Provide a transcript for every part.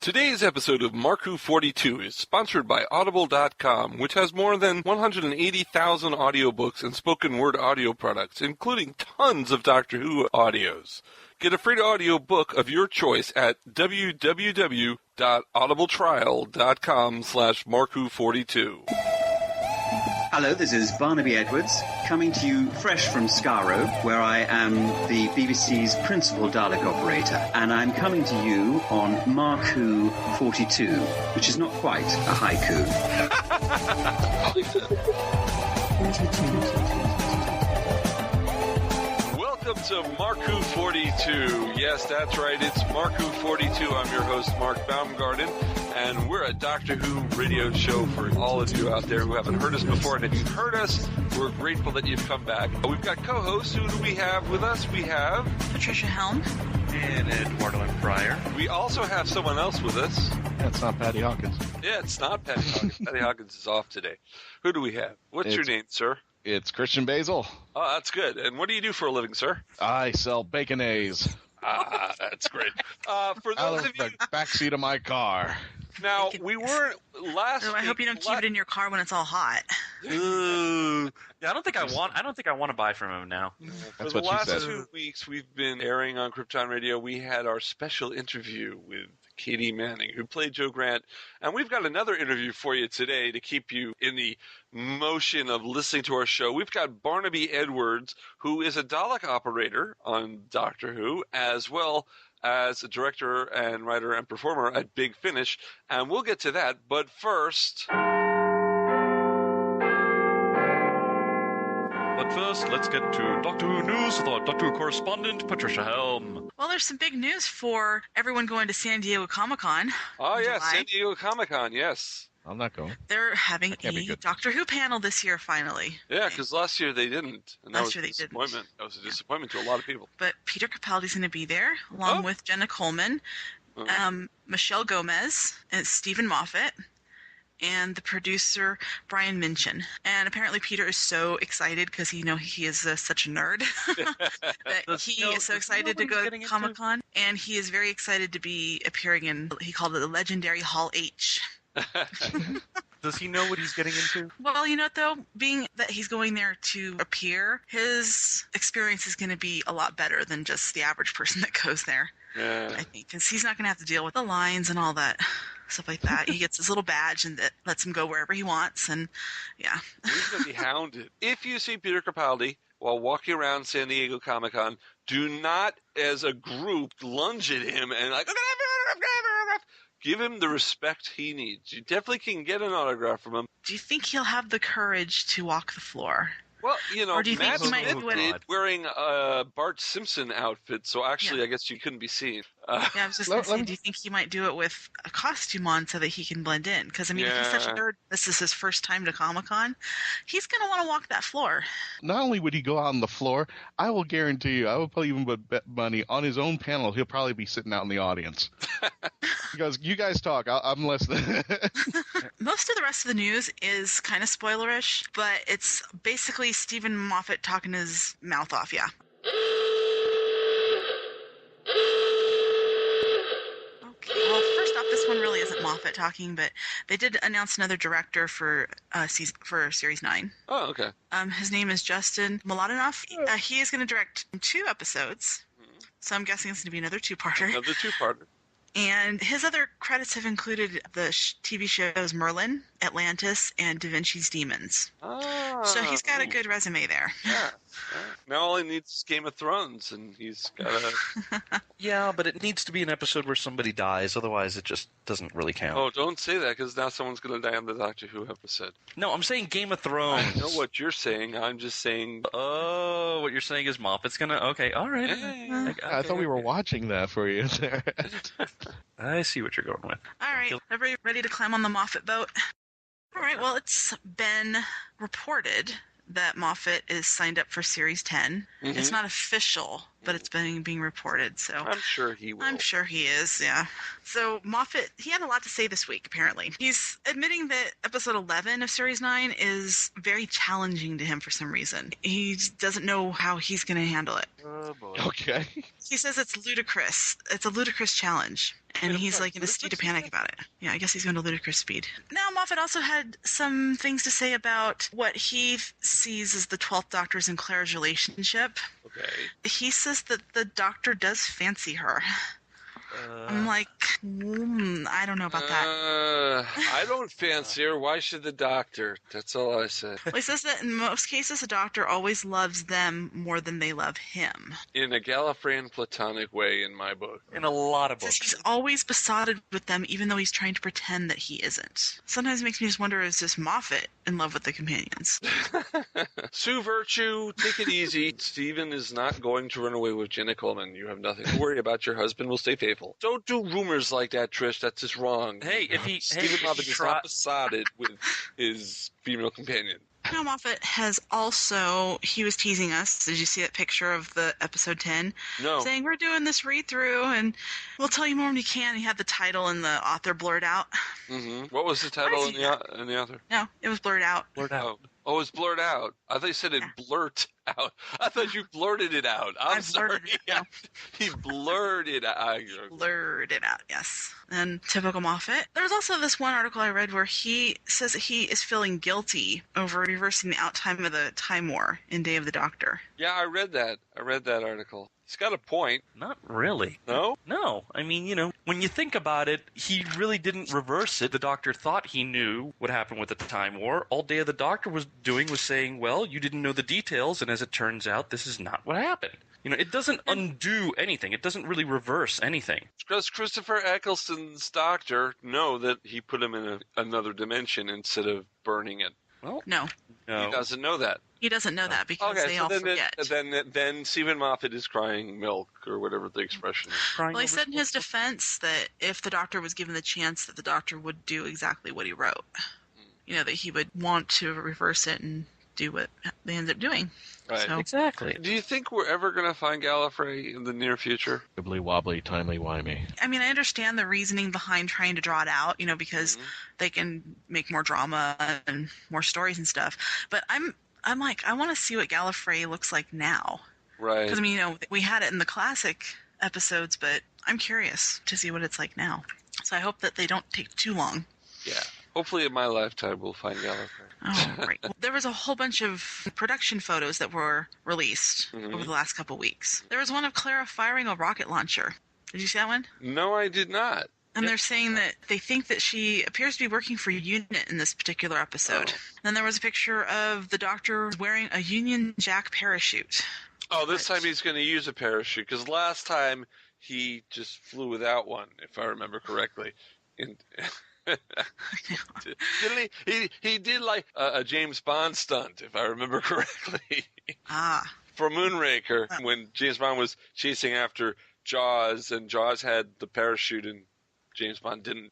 Today's episode of Marku 42 is sponsored by Audible.com, which has more than 180,000 audiobooks and spoken word audio products, including tons of Doctor Who audios. Get a free audiobook of your choice at www.audibletrial.com/Marku42. Hello, this is Barnaby-Edwards, coming to you fresh from Skaro, where I am the BBC's principal Dalek operator, and I'm coming to you on Marku 42, which is not quite a haiku. Welcome to Marku 42. Yes, that's right, it's Marku 42. I'm your host, Mark-Baumgarten, and we're a Doctor Who radio show for all of you out there who haven't heard us before. And if you've heard us, we're grateful that you've come back. We've got co-hosts. Who do we have with us? We have Patricia-helm and eduardo-m-freyre. We also have someone else with us. Yeah, it's not Patty Hawkins. Yeah, it's not Patty Hawkins. Patty Hawkins is off today. Who do we have? What's your name, sir? It's Christian-basel. Oh, that's good. And what do you do for a living, sir? I sell baconaise. Ah, that's great. For those of you, the backseat of my car. Now we weren't last. So I hope you don't keep it in your car when it's all hot. Ooh. Yeah, I don't think I want to buy from him now. For the last 2 weeks, we've been airing on Krypton Radio. We had our special interview with Katie Manning, who played Jo Grant, and we've got another interview for you today to keep you in the motion of listening to our show. We've got Barnaby-Edwards, who is a Dalek operator on Doctor Who, as well as a director and writer and performer at Big Finish, and we'll get to that. But first, let's get to Doctor Who news with our Doctor Who correspondent, Patricia-helm. Well, there's some big news for everyone going to San Diego Comic-Con. Oh, yes, San Diego Comic-Con, yes. I'm not going. They're having a Doctor Who panel this year, finally. Yeah, because last year they didn't. And last year they didn't. That was a disappointment to a lot of people. But Peter-Capaldi's going to be there, along with Jenna-Coleman, Michelle Gomez, and Stephen Moffat, and the producer, Brian Minchin. And apparently Peter is so excited because he is such a nerd that he is so excited to go to Comic-Con. And he is very excited to be appearing in, he called it the legendary Hall H. Does he know what he's getting into? Well, you know what, though? Being that he's going there to appear, his experience is going to be a lot better than just the average person that goes there. Yeah. I think, because he's not going to have to deal with the lines and all that stuff like that. He gets his little badge and that lets him go wherever he wants, and yeah. He's going to be hounded. If you see Peter Capaldi while walking around San Diego Comic-Con, do not, as a group, lunge at him and give him the respect he needs. You definitely can get an autograph from him. Do you think he'll have the courage to walk the floor? Well, or do you Matt think he might Smith did wearing a Bart Simpson outfit, so actually I guess you couldn't be seen. Yeah, I was just going to say, do you think he might do it with a costume on so that he can blend in? Because, if he's such a nerd, this is his first time to Comic-Con, he's going to want to walk that floor. Not only would he go out on the floor, I will guarantee you, I would probably even bet money, on his own panel, he'll probably be sitting out in the audience. Because you guys talk, I'm listening. Most of the rest of the news is kind of spoilerish, but it's basically Stephen Moffat talking his mouth off, yeah. Okay, well, first off, this one really isn't Moffat talking, but they did announce another director for Series 9. Oh, okay. His name is Justin Mladenov. He is going to direct 2 episodes, so I'm guessing it's going to be another two-parter. Another two-parter. And his other credits have included the TV shows Merlin, Atlantis, and Da Vinci's Demons. Oh. So he's got a good resume there. Yeah. Now all he needs is Game of Thrones, and he's got a... Yeah, but it needs to be an episode where somebody dies, otherwise it just doesn't really count. Oh, don't say that, because now someone's going to die on the Doctor Who episode. No, I'm saying Game of Thrones. I know what you're saying. I'm just saying... Oh, what you're saying is Moffat's going to... Okay, all right. I thought we were watching that for you there. I see what you're going with. All right, everybody ready to climb on the Moffat boat? All right, well, it's been reported that Moffat is signed up for Series 10. Mm-hmm. It's not official, but it's being reported. So I'm sure he will. I'm sure he is, yeah. So Moffat, he had a lot to say this week, apparently. He's admitting that episode 11 of Series 9 is very challenging to him for some reason. He doesn't know how he's going to handle it. Oh, boy. Okay. He says it's ludicrous. It's a ludicrous challenge. And he's like in a state of panic about it. Yeah, I guess he's going to ludicrous speed. Now, Moffat also had some things to say about what he sees as the 12th Doctor's and Claire's relationship. Okay. He says that the Doctor does fancy her. I'm like, I don't know about that. I don't fancy her. Why should the Doctor? That's all I said. Well, he says that in most cases, the Doctor always loves them more than they love him. In a Gallifreyan platonic way, in my book. In a lot of He says books. he's always besotted with them, even though he's trying to pretend that he isn't. Sometimes it makes me just wonder, is this Moffat in love with the companions? Sue Virtue, take it easy. Stephen is not going to run away with Jenna-Coleman. You have nothing to worry about. Your husband will stay faithful. Don't do rumors like that, Trish. That's just wrong. Hey, if he Stephen Moffat is not besotted with his female companion. Now, Moffat has also, he was teasing us. Did you see that picture of the episode 10? No. Saying, we're doing this read-through, and we'll tell you more when we can. He had the title and the author blurred out. Mm-hmm. What was the title in the author? No, it was blurred out. Blurred out. Oh, it's blurred out. I thought you said it blurt out. I thought you blurted it out. I'm sorry. He blurred it out. Blurred it out, yes. And typical Moffat. There's also this one article I read where he says that he is feeling guilty over reversing the outtime of the Time War in Day of the Doctor. Yeah, I read that article. He's got a point. Not really. No? No. I mean, when you think about it, he really didn't reverse it. The Doctor thought he knew what happened with the Time War. All Day of the Doctor was doing was saying, well, you didn't know the details, and as it turns out, this is not what happened. It doesn't undo anything. It doesn't really reverse anything. Does Christopher Eccleston's Doctor know that he put him in another dimension instead of burning it? Well, No. He doesn't know that. He doesn't know that because they all forget. Then Stephen Moffat is crying milk, or whatever the expression is. Well, he said in his defense that if the Doctor was given the chance, that the Doctor would do exactly what he wrote. That he would want to reverse it and do what they ended up doing. Right. So, exactly. Do you think we're ever going to find Gallifrey in the near future? Wibbly wobbly, timely wimey. I mean, I understand the reasoning behind trying to draw it out, because they can make more drama and more stories and stuff. But I'm like, I want to see what Gallifrey looks like now. Right. Because, I mean, we had it in the classic episodes, but I'm curious to see what it's like now. So I hope that they don't take too long. Yeah. Hopefully in my lifetime we'll find Gallifrey. Oh, great. Well, there was a whole bunch of production photos that were released over the last couple weeks. There was one of Clara firing a rocket launcher. Did you see that one? No, I did not. And they're saying that they think that she appears to be working for UNIT in this particular episode. Then there was a picture of the Doctor wearing a Union Jack parachute. Oh, this time he's going to use a parachute, because last time he just flew without one, if I remember correctly. Didn't he did like a James Bond stunt, if I remember correctly. For Moonraker, when James Bond was chasing after Jaws, and Jaws had the parachute and James Bond didn't.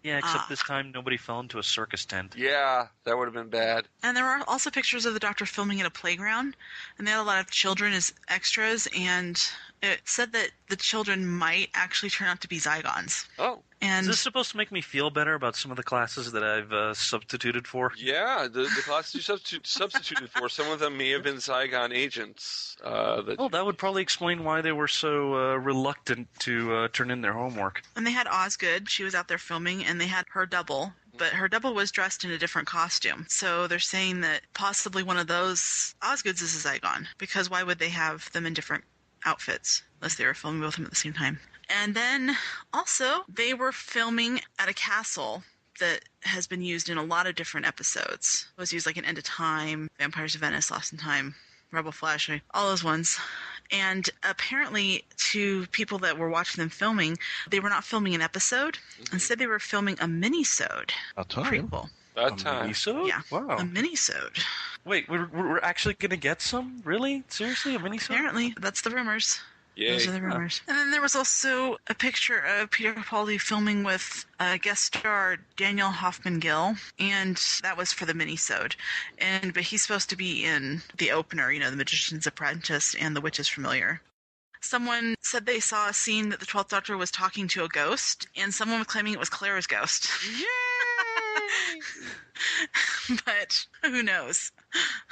Yeah, except this time nobody fell into a circus tent. Yeah, that would have been bad. And there were also pictures of the Doctor filming at a playground, and they had a lot of children as extras, and it said that the children might actually turn out to be Zygons. Oh. And is this supposed to make me feel better about some of the classes that I've substituted for? Yeah, the classes you substituted for, some of them may have been Zygon agents. That would probably explain why they were so reluctant to turn in their homework. And they had Osgood. She was out there filming, and they had her double. But her double was dressed in a different costume. So they're saying that possibly one of those Osgoods is a Zygon. Because why would they have them in different outfits unless they were filming both of them at the same time? And then also they were filming at a castle that has been used in a lot of different episodes. It was used like in End of Time, Vampires of Venice, Lost in Time, Rebel Flash, all those ones. And apparently to people that were watching them filming, they were not filming an episode. Instead they were filming a mini-sode. A prequel. That time. Mini-sode? Yeah, wow. A mini-sode. Wait, we're actually going to get some? Really? Seriously? A mini-sode? Apparently. That's the rumors. Yay. Those are the rumors. And then there was also a picture of Peter-Capaldi filming with guest star Daniel Hoffman-Gill, and that was for the mini-sode. But he's supposed to be in the opener, The Magician's Apprentice and The Witch's Familiar. Someone said they saw a scene that the 12th Doctor was talking to a ghost, and someone was claiming it was Clara's ghost. Yay! But who knows?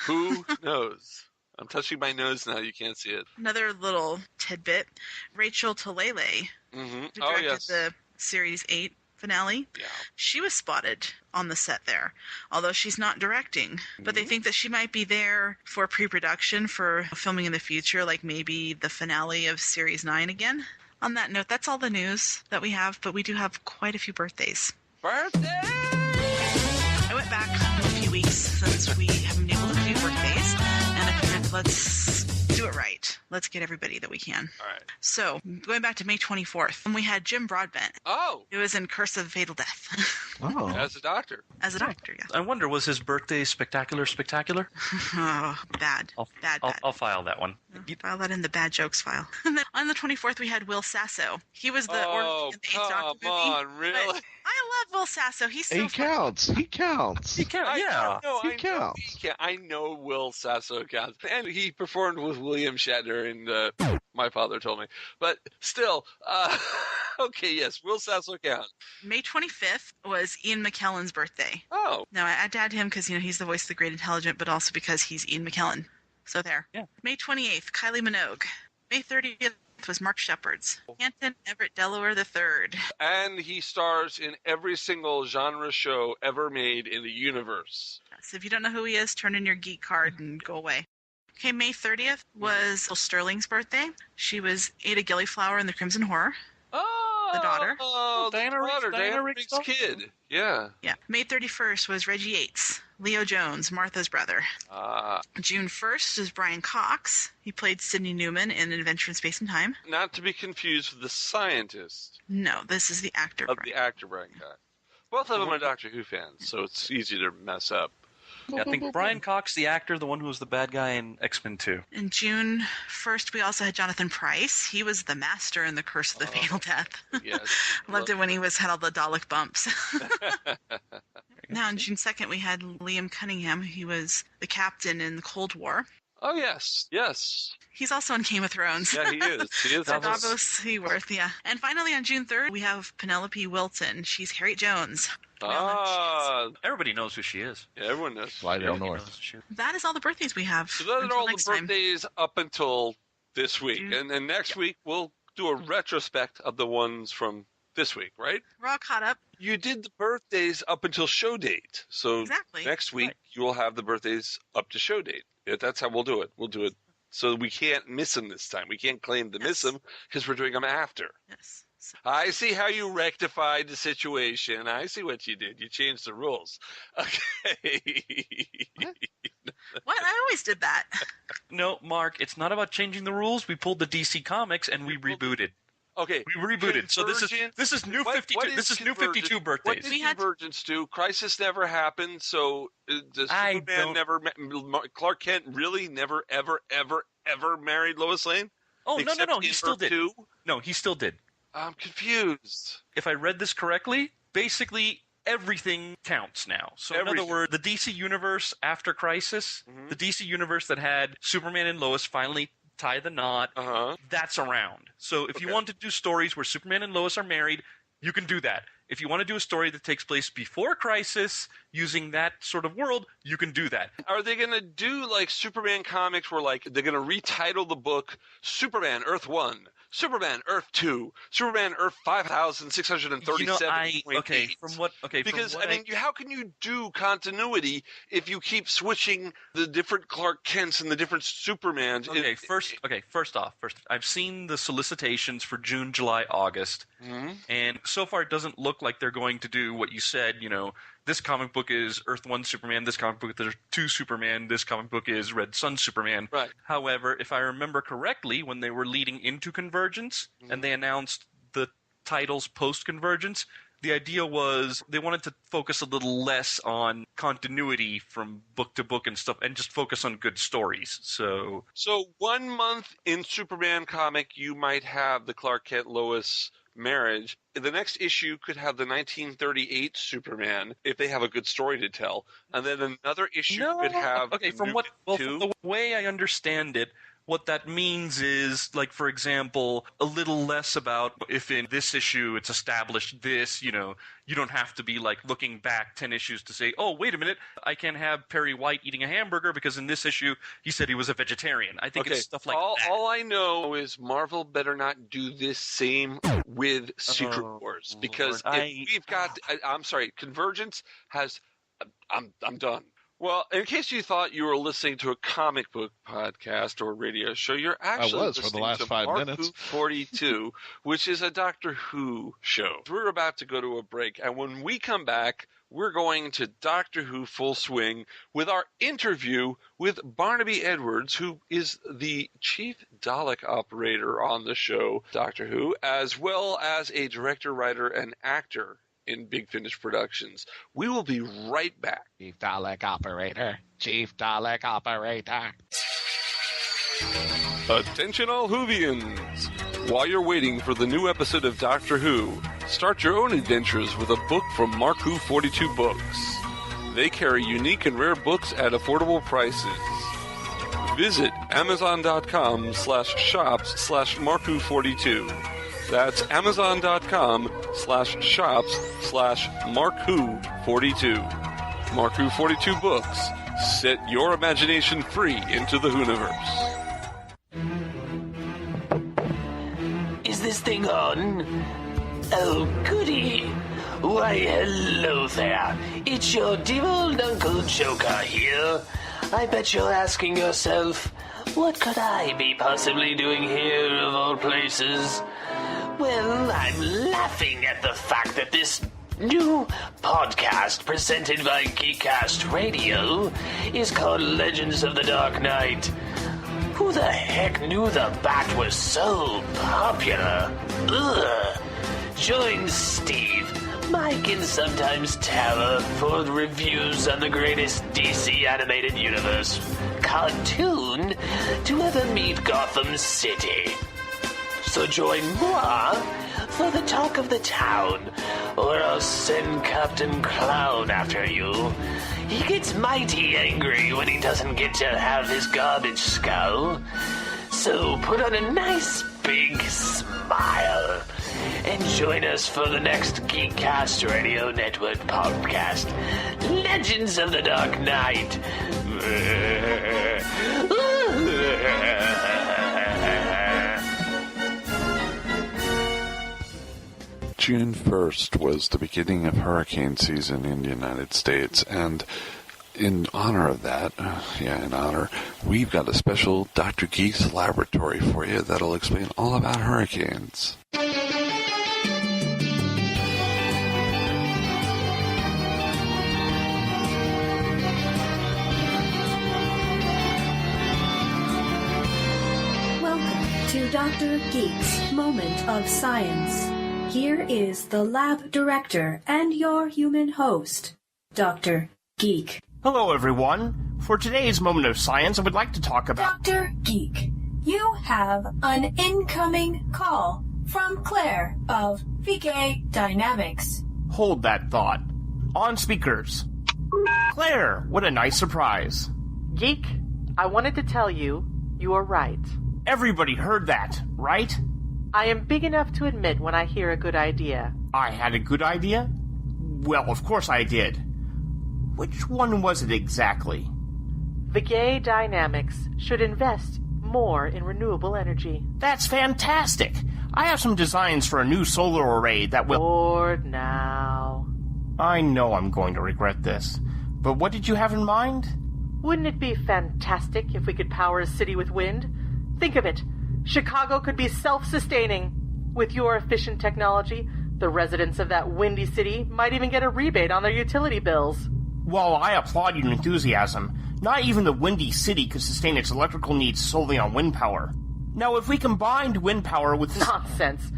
Who knows? I'm touching my nose now. You can't see it. Another little tidbit. Rachel Talalay, who directed the Series 8 finale. Yeah. She was spotted on the set there, although she's not directing. But they think that she might be there for pre-production for filming in the future, like maybe the finale of Series 9 again. On that note, that's all the news that we have, but we do have quite a few birthdays. Birthday! I went back a few weeks since we haven't been able to do birthdays, and I figured let's do it right. Let's get everybody that we can. All right. So, going back to May 24th, and we had Jim Broadbent. Oh! It was in Curse of Fatal Death. Oh. As a doctor. As a doctor, yeah. I wonder, was his birthday spectacular? Oh, bad. Bad. I'll file that one. File that in the bad jokes file. And then on the 24th, we had Will Sasso. He was the Orlando in the Eighth Doctor movie. Come on, really? But I love Will Sasso. He's so He fun. counts. He counts. He counts. Yeah. He counts. I know Will Sasso counts. And he performed with William Shatner in My Father Told Me. But still, okay, yes, Will Sasso counts. May 25th was Ian McKellen's birthday. Oh. Now, I add him because, he's the voice of the Great Intelligent, but also because he's Ian McKellen. So there. Yeah. May 28th, Kylie Minogue. May 30th was Mark Shepard's. Canton Everett Delaware III. And he stars in every single genre show ever made in the universe. So if you don't know who he is, turn in your Geek card and go away. Okay, May 30th was Sterling's birthday. She was Ada Gilliflower in The Crimson Horror. Oh, The daughter. Oh, Diana Riggs' Diana Riggs' daughter? kid. Yeah. Yeah. May 31st was Reggie Yates. Leo Jones, Martha's brother. June 1st is Brian Cox. He played Sidney Newman in Adventure in Space and Time. Not to be confused with the scientist No, this is the actor. of Brian. the actor Brian Cox. Both of them are Doctor Who fans, so it's easy to mess up. Yeah, I think Brian Cox, the actor, the one who was the bad guy in X-Men 2. In June 1st, we also had Jonathan Pryce. He was the master in The Curse of the Fatal Death. Yes. Loved it when he had all the Dalek bumps. Now, on June 2nd, we had Liam Cunningham. He was the captain in the Cold War. Oh, yes. Yes. He's also in Game of Thrones. Yeah, he is. He is. Davos Seaworth, yeah. And finally, on June 3rd, we have Penelope Wilton. She's Harriet Jones. Everybody knows who she is. Yeah, everyone knows. Slide down Everybody north. knows who she is. That is all the birthdays we have. So those are Until all the next time. birthdays up until this week. And then next week, we'll do a retrospect of the ones from this week, right? We're all caught up. You did the birthdays up until show date. So Exactly. next week, you will have the birthdays up to show date. Yeah, that's how we'll do it. We'll do it. So we can't miss them this time. We can't claim to miss them because we're doing them after. Yes. So, I see how you rectified the situation. I see what you did. You changed the rules. Okay. what? I always did that. No, Mark, it's not about changing the rules. We pulled the DC Comics and we rebooted. Okay. We rebooted. So this is new 52. This is new 52 birthdays. What did Convergence do? Crisis never happened. So does Superman never? Clark Kent really never, ever, ever, ever married Lois Lane? Oh no! He still did. 2? No, he still did. I'm confused. If I read this correctly, basically everything counts now. So in other words, the DC universe after Crisis, the DC universe that had Superman and Lois finally tie the knot, that's around. So if you want to do stories where Superman and Lois are married, you can do that. If you want to do a story that takes place before Crisis, using that sort of world, you can do that. Are they going to do like Superman comics where like they're going to retitle the book Superman Earth 1, Superman Earth 2, Superman Earth 5637.8? Because how can you do continuity if you keep switching the different Clark Kents and the different Supermans? First off, I've seen the solicitations for June, July, August, and so far it doesn't look like they're going to do what you said. This comic book is Earth 1 Superman, this comic book is 2 Superman, this comic book is Red Sun Superman. Right. However, if I remember correctly, when they were leading into Convergence and they announced the titles post-Convergence, the idea was they wanted to focus a little less on continuity from book to book and stuff and just focus on good stories. So 1 month in Superman comic, you might have the Clark Kent-Lois marriage. The next issue could have the 1938 Superman if they have a good story to tell, and then another issue could have from the way I understand it, what that means is, like, for example, a little less about if in this issue it's established this, you don't have to be, like, looking back 10 issues to say, oh, wait a minute, I can't have Perry White eating a hamburger because in this issue he said he was a vegetarian. I think it's stuff like that. All I know is Marvel better not do this same with Secret Wars, because I'm sorry, Convergence has... I'm done. Well, in case you thought you were listening to a comic book podcast or radio show, you're actually listening for the last to 5 Mark minutes. Who 42, which is a Doctor Who show. We're about to go to a break, and when we come back, we're going to Doctor Who full swing with our interview with Barnaby-Edwards, who is the chief Dalek operator on the show Doctor Who, as well as a director, writer, and actor in Big Finish Productions. We will be right back. Chief Dalek Operator. Chief Dalek Operator. Attention all Whovians! While you're waiting for the new episode of Doctor Who, start your own adventures with a book from Mark Who 42 Books. They carry unique and rare books at affordable prices. Visit Amazon.com/shops/MarkWho42. That's Amazon.com/shops/MarkWho42. Mark Who 42 Books. Set your imagination free into the Whoniverse. Is this thing on? Oh, goody. Why, hello there. It's your dear old Uncle Joker here. I bet you're asking yourself, what could I be possibly doing here of all places? Well, I'm laughing at the fact that this new podcast presented by Geekcast Radio is called Legends of the Dark Knight. Who the heck knew the Bat was so popular? Ugh. Join Steve, Mike, and sometimes Tara for reviews on the greatest DC animated universe cartoon to ever meet Gotham City. So join moi for the talk of the town, or I'll send Captain Clown after you. He gets mighty angry when he doesn't get to have his garbage skull. So put on a nice big smile and join us for the next Geekcast Radio Network podcast, Legends of the Dark Knight. June 1st was the beginning of hurricane season in the United States, and in honor of that, we've got a special Dr. Geek's Laboratory for you that'll explain all about hurricanes. Welcome to Dr. Geek's Moment of Science. Here is the lab director and your human host, Dr. Geek. Hello, everyone. For today's Moment of Science, I would like to talk about... Dr. Geek, you have an incoming call from Claire of VK Dynamics. Hold that thought. On speakers. Claire, what a nice surprise. Geek, I wanted to tell you, you are right. Everybody heard that, right? I am big enough to admit when I hear a good idea. I had a good idea? Well, of course I did. Which one was it exactly? VK Dynamics should invest more in renewable energy. That's fantastic! I have some designs for a new solar array that will... Lord, now. I know I'm going to regret this, but what did you have in mind? Wouldn't it be fantastic if we could power a city with wind? Think of it. Chicago could be self-sustaining. With your efficient technology, the residents of that windy city might even get a rebate on their utility bills. While I applaud your enthusiasm, not even the windy city could sustain its electrical needs solely on wind power. Now, if we combined wind power with... Nonsense.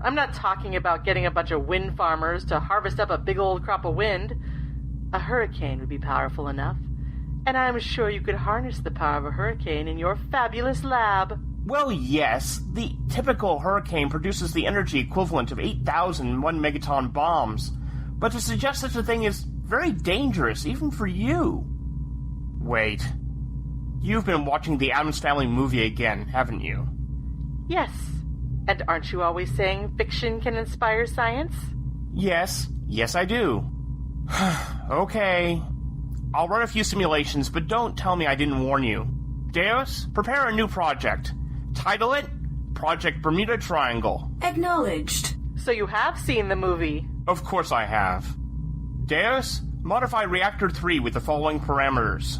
I'm not talking about getting a bunch of wind farmers to harvest up a big old crop of wind. A hurricane would be powerful enough. And I'm sure you could harness the power of a hurricane in your fabulous lab. Well, yes. The typical hurricane produces the energy equivalent of 8,000 1-megaton bombs. But to suggest such a thing is very dangerous, even for you. Wait. You've been watching the Addams Family movie again, haven't you? Yes. And aren't you always saying fiction can inspire science? Yes I do. Okay. I'll run a few simulations, but don't tell me I didn't warn you. Deus, prepare a new project. Title it Project Bermuda Triangle. Acknowledged. So you have seen the movie? Of course I have. Deus, modify Reactor 3 with the following parameters.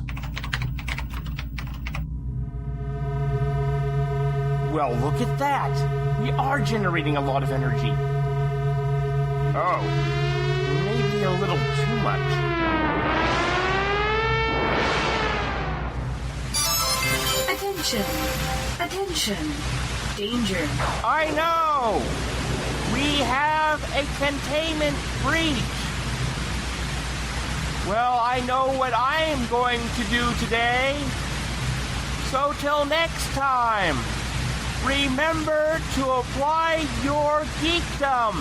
Well, look at that. We are generating a lot of energy. Oh, maybe a little too much. Attention. Danger. I know! We have a containment breach. Well, I know what I'm going to do today. So till next time, remember to apply your geekdom.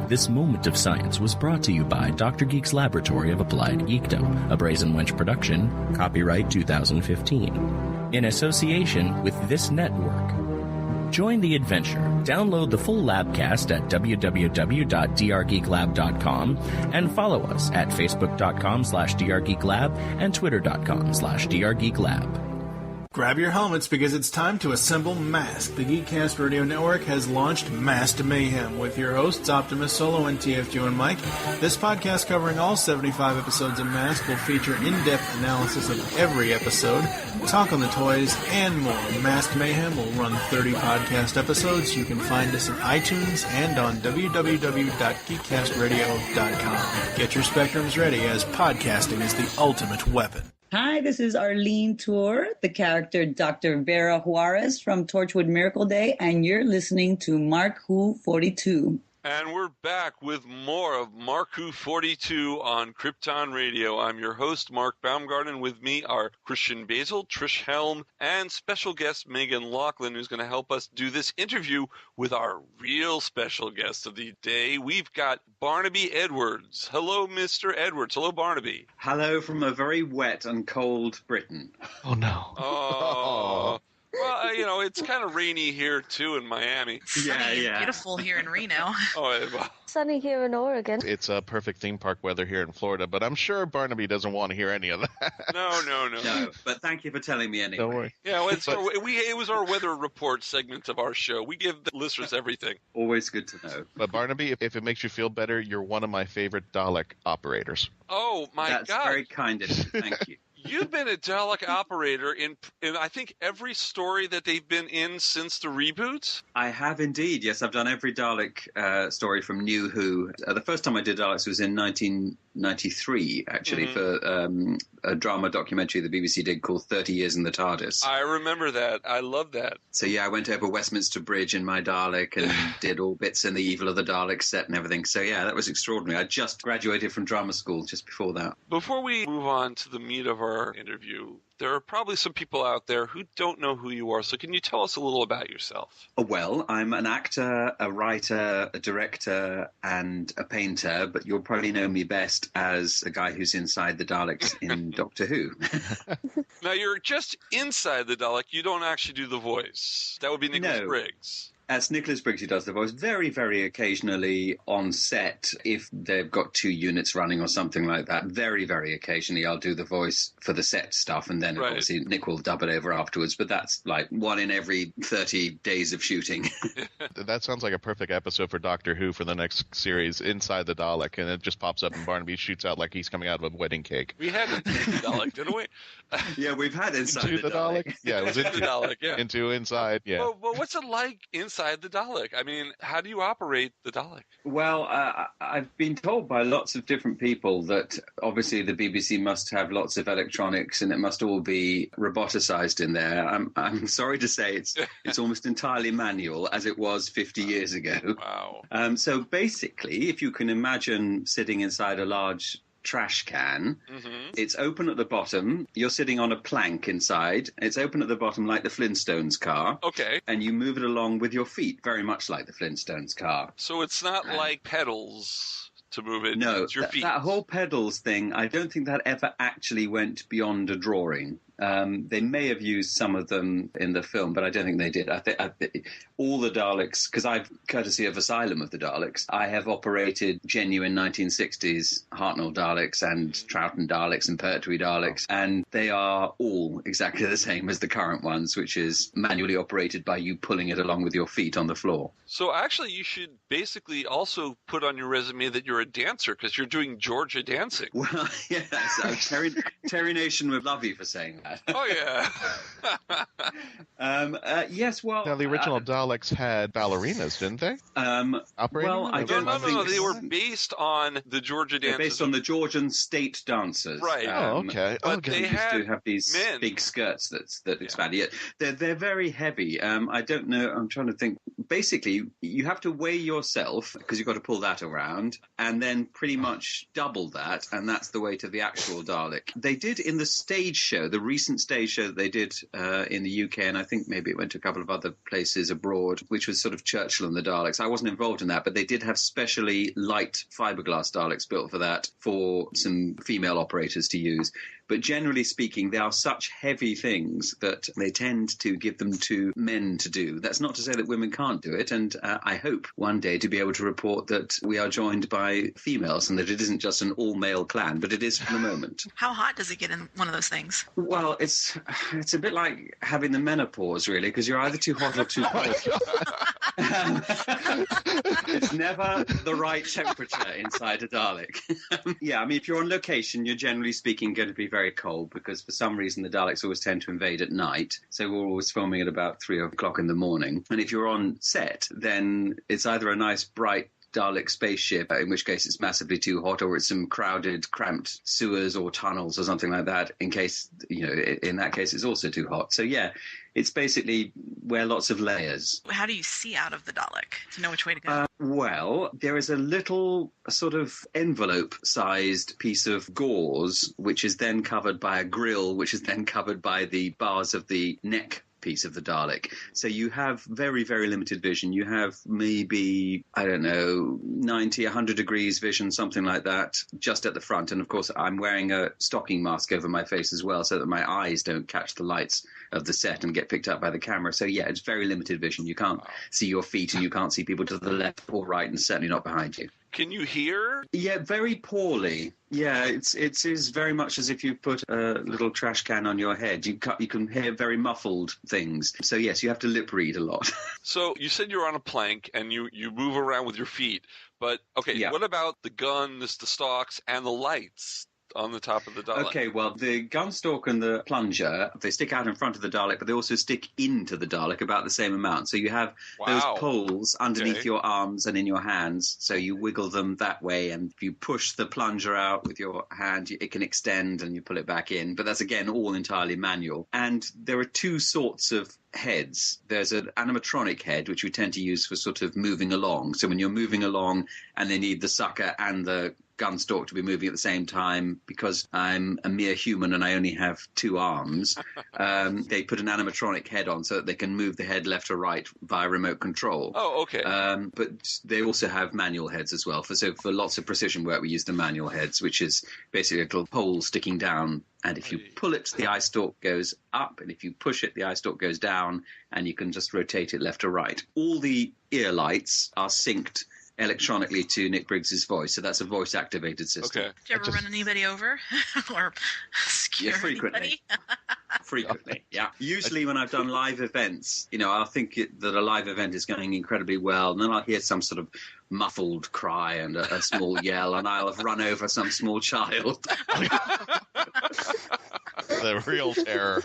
This moment of science was brought to you by Dr. Geek's Laboratory of Applied Geekdom, a Brazen Wench production, copyright 2015, in association with this network. Join the adventure. Download the full Labcast at www.drgeeklab.com and follow us at facebook.com/drgeeklab and twitter.com/drgeeklab. Grab your helmets because it's time to assemble Mask. The Geekcast Radio Network has launched Masked Mayhem with your hosts Optimus Solo and TFG and Mike. This podcast covering all 75 episodes of Mask will feature in-depth analysis of every episode, talk on the toys, and more. Masked Mayhem will run 30 podcast episodes. You can find us in iTunes and on www.geekcastradio.com. Get your spectrums ready as podcasting is the ultimate weapon. Hi, this is Arlene Tour, the character Dr. Vera Juarez from Torchwood Miracle Day, and you're listening to Mark Who 42. And we're back with more of Mark Who 42 on Krypton Radio. I'm your host, Mark Baumgarten. With me are Christian-basel, Trish-Helm, and special guest Meghan-Laughlin, who's going to help us do this interview with our real special guest of the day. We've got Barnaby-Edwards. Hello, Mr. Edwards. Hello, Barnaby. Hello from a very wet and cold Britain. Oh, no. Oh. Well, you know, it's kind of rainy here, too, in Miami. Sunny and beautiful here in Reno. Sunny here in Oregon. It's a perfect theme park weather here in Florida, but I'm sure Barnaby doesn't want to hear any of that. No, but thank you for telling me anyway. Don't worry. Yeah, well, it was our weather report segment of our show. We give the listeners everything. Always good to know. But Barnaby, if it makes you feel better, you're one of my favorite Dalek operators. Oh, my God. That's very kind of you. Thank you. You've been a Dalek operator in I think every story that they've been in since the reboots? I have indeed, yes. I've done every Dalek story from New Who. The first time I did Daleks was in 1993, actually, for a drama documentary the BBC did called 30 Years in the TARDIS. I remember that. I love that. So, yeah, I went over Westminster Bridge in my Dalek and did all bits in the Evil of the Daleks set and everything. So, yeah, that was extraordinary. I just graduated from drama school just before that. Before we move on to the meat of our interview, there are probably some people out there who don't know who you are. So can you tell us a little about yourself? Well, I'm an actor, a writer, a director, and a painter, but you'll probably know me best as a guy who's inside the Daleks in Doctor Who. Now, you're just inside the Dalek. You don't actually do the voice. That would be Nicholas Briggs. As Nicholas Briggs, who does the voice, very, very occasionally on set, if they've got 2 units running or something like that, very, very occasionally I'll do the voice for the set stuff, and then obviously Nick will dub it over afterwards, but that's like 1 in every 30 days of shooting. That sounds like a perfect episode for Doctor Who for the next series, Inside the Dalek, and it just pops up and Barnaby shoots out like he's coming out of a wedding cake. We had Inside the Dalek, didn't we? Yeah, we've had Inside the Dalek. Yeah, it was Inside the Dalek, yeah. Inside, yeah. Well, what's it like inside the Dalek? I mean, how do you operate the Dalek? Well, I've been told by lots of different people that obviously the BBC must have lots of electronics and it must all be roboticized in there. I'm sorry to say it's almost entirely manual, as it was 50 years ago. Wow. So basically, if you can imagine sitting inside a large trash can. It's open at the bottom. You're sitting on a plank inside. It's open at the bottom like the Flintstones car. Okay. And you move it along with your feet, very much like the Flintstones car. So it's not like pedals to move it. No, it's your feet. That whole pedals thing, I don't think that ever actually went beyond a drawing. They may have used some of them in the film, but I don't think they did. I think all the Daleks, because I've, courtesy of Asylum of the Daleks, I have operated genuine 1960s Hartnell Daleks and Troughton Daleks and Pertwee Daleks, and they are all exactly the same as the current ones, which is manually operated by you pulling it along with your feet on the floor. So actually, you should basically also put on your resume that you're a dancer, because you're doing Georgia dancing. Well, yes, Terry Nation would love you for saying that. Oh, yeah. Yes, well... Now, the original Daleks had ballerinas, didn't they? Operating well, I don't No, they were based on the Georgia dances. Based on the Georgian state dancers. Right. Okay. But they used to have these men. big skirts that expand. Yeah. They're very heavy. I don't know. I'm trying to think. Basically, you have to weigh yourself, because you've got to pull that around, and then pretty much double that, and that's the weight of the actual Dalek. They did in the stage show, the recent stage show that they did in the UK, and I think maybe it went to a couple of other places abroad, which was sort of Churchill and the Daleks. I wasn't involved in that, but they did have specially light fiberglass Daleks built for that, for some female operators to use. But generally speaking, they are such heavy things that they tend to give them to men to do. That's not to say that women can't do it, and I hope one day to be able to report that we are joined by females and that it isn't just an all-male clan, but it is for the moment. How hot does it get in one of those things? Well, it's a bit like having the menopause, really, because you're either too hot or too cold. It's never the right temperature inside a Dalek. Yeah, I mean, if you're on location, you're generally speaking going to be very cold, because for some reason the Daleks always tend to invade at night. So we're always filming at about 3 o'clock in the morning. And if you're on set, then it's either a nice bright Dalek spaceship, in which case it's massively too hot, or it's some crowded, cramped sewers or tunnels or something like that, in case, in that case it's also too hot. So yeah, it's basically wear lots of layers. How do you see out of the Dalek to know which way to go? Well, there is a little sort of envelope-sized piece of gauze, which is then covered by a grill, which is then covered by the bars of the neck piece of the Dalek. So you have very, very limited vision. You have maybe, 90, 100 degrees vision, something like that, just at the front. And of course, I'm wearing a stocking mask over my face as well, so that my eyes don't catch the lights of the set and get picked up by the camera. So yeah, it's very limited vision. You can't see your feet, and you can't see people to the left or right, and certainly not behind you. Can you hear? Yeah, very poorly. Yeah, it is very much as if you put a little trash can on your head. You can hear very muffled things. So yes, you have to lip read a lot. So you said you're on a plank and you move around with your feet. But okay, yeah. What about the guns, the stalks, and the lights on the top of the Dalek? Okay, well, the gun stalk and the plunger, they stick out in front of the Dalek, but they also stick into the Dalek about the same amount. So you have those poles underneath your arms and in your hands, so you wiggle them that way, and if you push the plunger out with your hand, it can extend and you pull it back in. But that's, again, all entirely manual. And there are two sorts of heads. There's an animatronic head, which we tend to use for sort of moving along. So when you're moving along and they need the sucker and the gun stalk to be moving at the same time, because I'm a mere human and I only have 2 arms, they put an animatronic head on so that they can move the head left or right via remote control. Oh, okay. But they also have manual heads as well. So for lots of precision work, we use the manual heads, which is basically a little pole sticking down. And if you pull it, the eye stalk goes up. And if you push it, the eye stalk goes down. And you can just rotate it left or right. All the ear lights are synced electronically to Nick Briggs's voice. So that's a voice-activated system. Okay. Do you ever run anybody over or scare frequently. anybody? Frequently, yeah. Usually when I've done live events, I'll think that a live event is going incredibly well, and then I'll hear some sort of muffled cry and a small yell, and I'll have run over some small child. The real terror.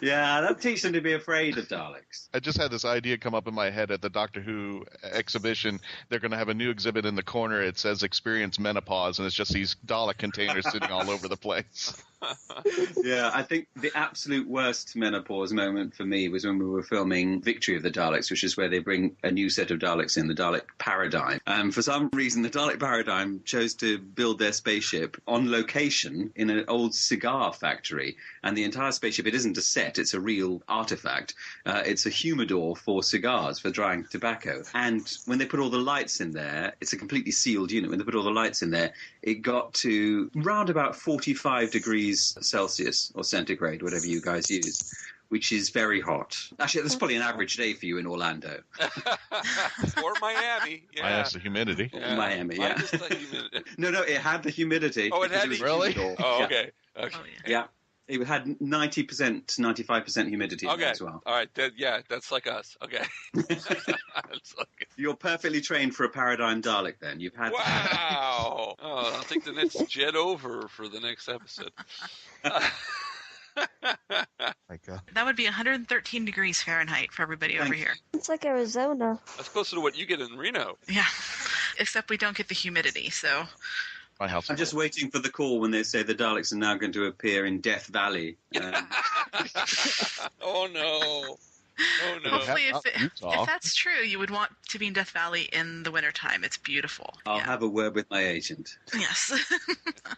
Yeah, that teaches them to be afraid of Daleks. I just had this idea come up in my head at the Doctor Who exhibition. They're going to have a new exhibit in the corner. It says Experience Menopause, and it's just these Dalek containers sitting all over the place. Yeah, I think the absolute worst menopause moment for me was when we were filming Victory of the Daleks, which is where they bring a new set of Daleks in, the Dalek Paradigm. For some reason, the Dalek Paradigm chose to build their spaceship on location in an old cigar factory. And the entire spaceship, it isn't a set, it's a real artifact. It's a humidor for cigars, for drying tobacco. And when they put all the lights in there, it's a completely sealed unit. When they put all the lights in there, it got to round about 45 degrees degrees Celsius or centigrade, whatever you guys use, which is very hot. Actually, that's probably an average day for you in Orlando. Or Miami. Yeah. Minus the humidity. Yeah. Miami, yeah. Minus the humidity. No, it had the humidity. Oh, it had the humidity. Oh, okay. Oh, Yeah. It had 90%, 95% humidity in there as well. All right. That's like us. Okay. You're perfectly trained for a paradigm Dalek then. You've had Wow. Oh, I think the next jet over for the next episode. My God. That would be 113 degrees Fahrenheit for everybody over here. It's like Arizona. That's closer to what you get in Reno. Yeah. Except we don't get the humidity, so... My house. I'm just waiting for the call when they say the Daleks are now going to appear in Death Valley. Oh, no. Oh, no. Hopefully, if that's true, you would want to be in Death Valley in the wintertime. It's beautiful. I'll have a word with my agent. Yes.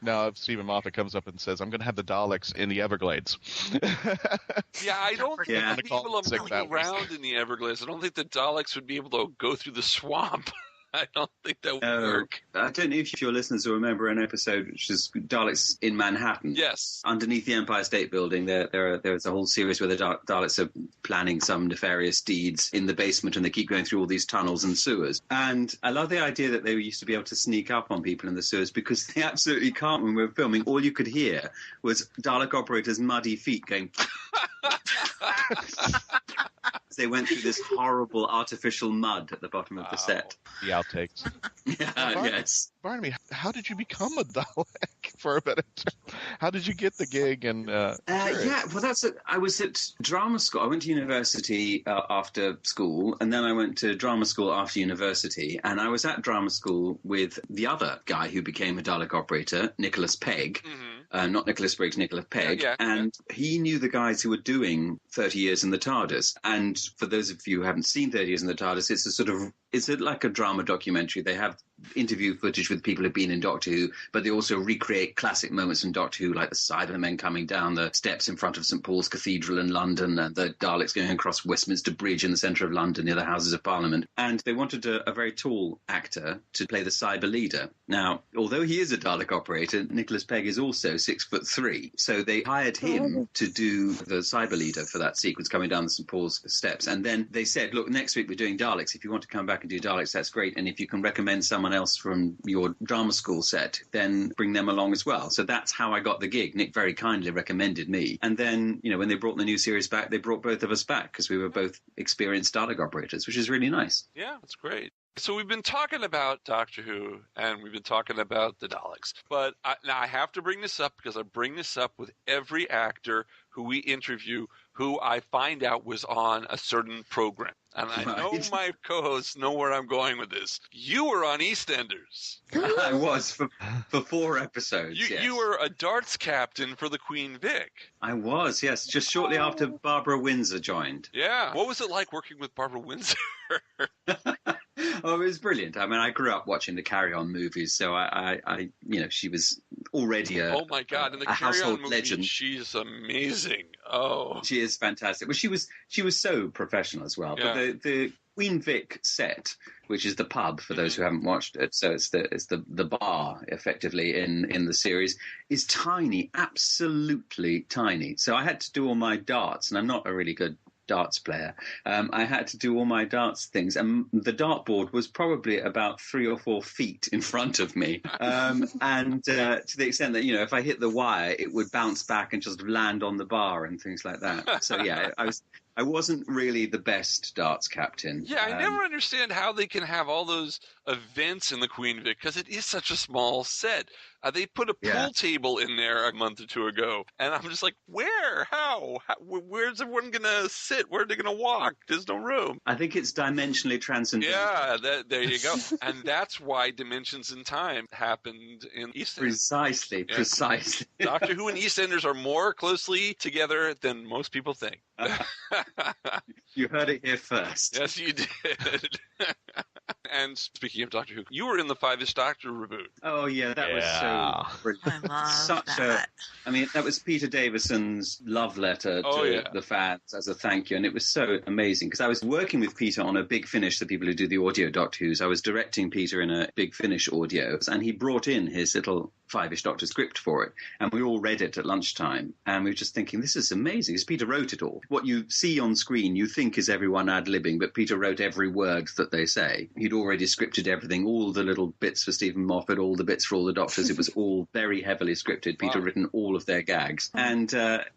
Now, if Stephen Moffat comes up and says, I'm going to have the Daleks in the Everglades. Yeah, I don't think people are moving that around in the Everglades. I don't think the Daleks would be able to go through the swamp. I don't think that would work. I don't know if your listeners will remember an episode which is Daleks in Manhattan. Yes. Underneath the Empire State Building, there's a whole series where the Daleks are planning some nefarious deeds in the basement, and they keep going through all these tunnels and sewers. And I love the idea that they used to be able to sneak up on people in the sewers, because they absolutely can't. When we were filming, all you could hear was Dalek operators' muddy feet going... They went through this horrible artificial mud at the bottom of the set. The outtakes. Yes. Barnaby, how did you become a Dalek for a minute? How did you get the gig? And I was at drama school. I went to university after school, and then I went to drama school after university. And I was at drama school with the other guy who became a Dalek operator, Nicholas Pegg. Mm-hmm. Not Nicholas Briggs, Nicholas Pegg. And he knew the guys who were doing 30 Years in the TARDIS. And for those of you who haven't seen 30 Years in the TARDIS, it's like a drama documentary. They have interview footage with people who've been in Doctor Who, but they also recreate classic moments in Doctor Who, like the Cybermen coming down the steps in front of St Paul's Cathedral in London, and the Daleks going across Westminster Bridge in the centre of London near the Houses of Parliament. And they wanted a very tall actor to play the cyber leader. Now, although he is a Dalek operator, Nicholas Pegg is also 6'3", so they hired him to do the cyber leader for that sequence coming down the St Paul's steps. And then they said, look, next week we're doing Daleks. If you want to come back and do Daleks, that's great. And if you can recommend someone else from your drama school set, then bring them along as well. So that's how I got the gig. Nick very kindly recommended me. And then, when they brought the new series back, they brought both of us back because we were both experienced Dalek operators, which is really nice. Yeah, that's great. So we've been talking about Doctor Who, and we've been talking about the Daleks. But now I have to bring this up, because I bring this up with every actor who we interview who I find out was on a certain program. And I know my co-hosts know where I'm going with this. You were on EastEnders. I was for 4 episodes. You were a darts captain for the Queen Vic. I was, yes, just shortly after Barbara Windsor joined. Yeah. What was it like working with Barbara Windsor? Oh, it was brilliant. I mean, I grew up watching the Carry On movies, so I she was already oh my God, in the Carry On movie, legend. She's amazing. Oh, she is fantastic. Well, she was so professional as well. Yeah. But the Queen Vic set, which is the pub for those who haven't watched it, so it's the bar effectively in the series, is tiny, absolutely tiny. So I had to do all my darts, and I'm not a really good darts player. I had to do all my darts things, and the dartboard was probably about 3 or 4 feet in front of me, and to the extent that if I hit the wire, it would bounce back and just land on the bar and things like that. So yeah, I wasn't really the best darts captain. Yeah, I never understand how they can have all those events in the Queen Vic, because it is such a small set. They put a pool table in there a month or 2 ago, and I'm just like, where? How? Where's everyone going to sit? Where are they going to walk? There's no room. I think it's dimensionally transcendental. Yeah, there you go. And that's why Dimensions in Time happened in EastEnders. Precisely. Doctor Who and EastEnders are more closely together than most people think. You heard it here first. Yes, you did. And speaking of Doctor Who, you were in the Five-ish Doctor reboot. Oh, yeah, that was so brilliant. I love that. I mean, that was Peter Davison's love letter to the fans as a thank you, and it was so amazing, because I was working with Peter on a Big Finish, the people who do the audio Doctor Who's. I was directing Peter in a Big Finish audio, and he brought in his little Five-ish Doctor script for it, and we all read it at lunchtime, and we were just thinking, this is amazing, because Peter wrote it all. What you see on screen, you think is everyone ad-libbing, but Peter wrote every word that they say. He'd already scripted everything, all the little bits for Stephen Moffat, all the bits for all the Doctors. It was all very heavily scripted. Peter written all of their gags. And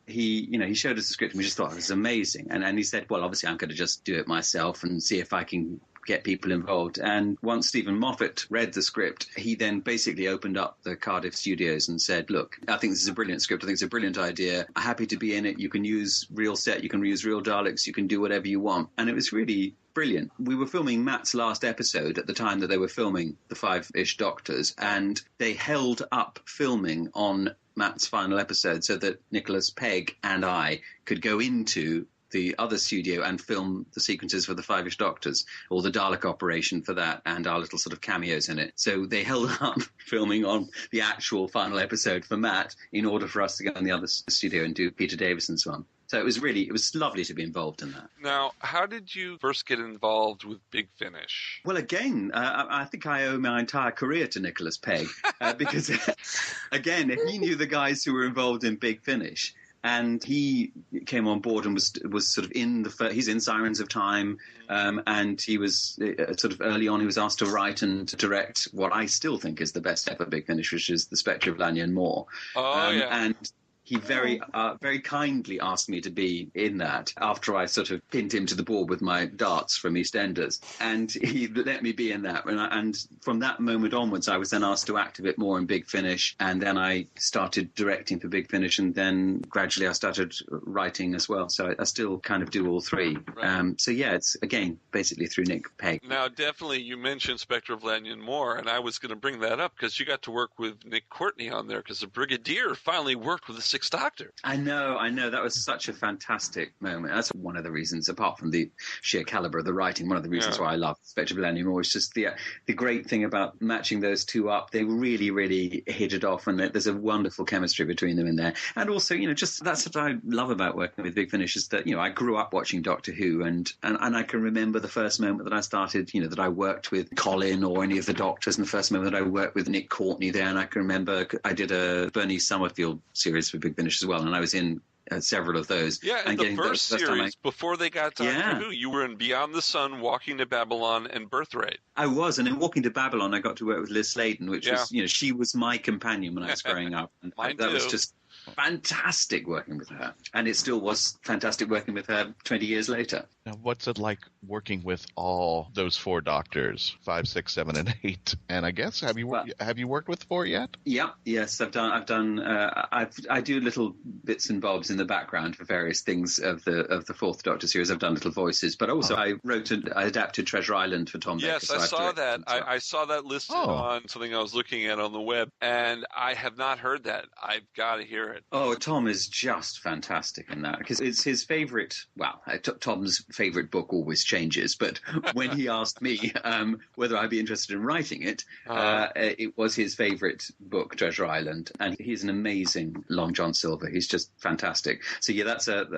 he showed us the script, and we just thought, this is amazing. And he said, well, obviously I'm going to just do it myself and see if I can get people involved. And once Stephen Moffat read the script, he then basically opened up the Cardiff studios and said, look, I think this is a brilliant script. I think it's a brilliant idea. I'm happy to be in it. You can use real set. You can use real Daleks. You can do whatever you want. And it was really brilliant. We were filming Matt's last episode at the time that they were filming the Five-ish Doctors, and they held up filming on Matt's final episode so that Nicholas Pegg and I could go into the other studio and film the sequences for the Five-ish Doctors, or the Dalek operation for that, and our little sort of cameos in it. So they held up filming on the actual final episode for Matt in order for us to go in the other studio and do Peter Davison's one. So it was lovely to be involved in that. Now, how did you first get involved with Big Finish? Well, again, I think I owe my entire career to Nicholas Pegg, because, again, he knew the guys who were involved in Big Finish. And he came on board and was sort of he's in Sirens of Time, and he was sort of early on, he was asked to write and to direct what I still think is the best ever Big Finish, which is The Spectre of Lanyon Moor. And he very kindly asked me to be in that after I sort of pinned him to the board with my darts from EastEnders. And he let me be in that. And from that moment onwards, I was then asked to act a bit more in Big Finish. And then I started directing for Big Finish. And then gradually I started writing as well. So I still kind of do all three. Right. So yeah, it's, again, basically through Nick Pegg. Now, definitely you mentioned Spectre of Lanyon Moor, and I was going to bring that up because you got to work with Nick Courtney on there, because the Brigadier finally worked with the Sixth Doctor. I know. That was such a fantastic moment. That's one of the reasons, apart from the sheer caliber of the writing, one of the reasons why I love Spectre of Lanyon Moor is just the great thing about matching those two up. They really, really hit it off, and there's a wonderful chemistry between them in there. And also, just that's what I love about working with Big Finish, is that, I grew up watching Doctor Who, and I can remember the first moment that I started, that I worked with Colin or any of the Doctors, and the first moment that I worked with Nick Courtney there. And I can remember I did a Bernice Summerfield series for Big Finish as well, and I was in several of those. Yeah, and the first series, before they got Doctor Who, you were in Beyond the Sun, Walking to Babylon, and Birthright. I was, and in Walking to Babylon, I got to work with Liz Sladen, which was, she was my companion when I was growing up. And that was just fantastic working with her. And it still was fantastic working with her 20 years later. Now, what's it like working with all those four Doctors, 5, 6, 7, and 8? And I guess have you worked with 4 yet? Yeah, yes, I've done. I do little bits and bobs in the background for various things of the Fourth Doctor series. I've done little voices, but also I adapted Treasure Island for Tom Baker. Yes, I saw that. I saw that listed on something I was looking at on the web, and I have not heard that. I've got to hear it. Oh, Tom is just fantastic in that, because it's his favorite. Well, Tom's favorite book always changes, but when he asked me whether I'd be interested in writing it, it was his favorite book, Treasure Island, and he's an amazing Long John Silver. He's just fantastic. So yeah,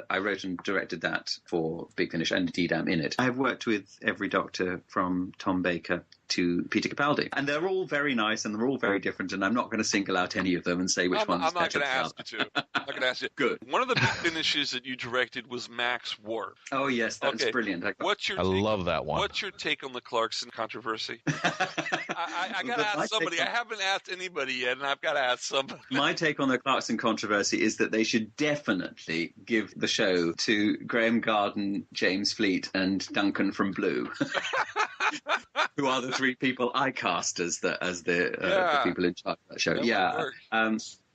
I wrote and directed that for Big Finish, and indeed I'm in it. I've worked with every Doctor from Tom Baker to Peter Capaldi, and they're all very nice and they're all very different, and I'm not going to single out any of them and say which one's better. I'm not going to ask you. Good. One of the big finishes that you directed was Max Warp. Oh yes, that's brilliant. I love that one. What's your take on the Clarkson controversy? I got to ask somebody. I haven't asked anybody yet, and I've got to ask somebody. My take on the Clarkson controversy is that they should definitely give the show to Graham Garden, James Fleet, and Duncan from Blue. Who are the 3 people I cast as the people in charge of that show?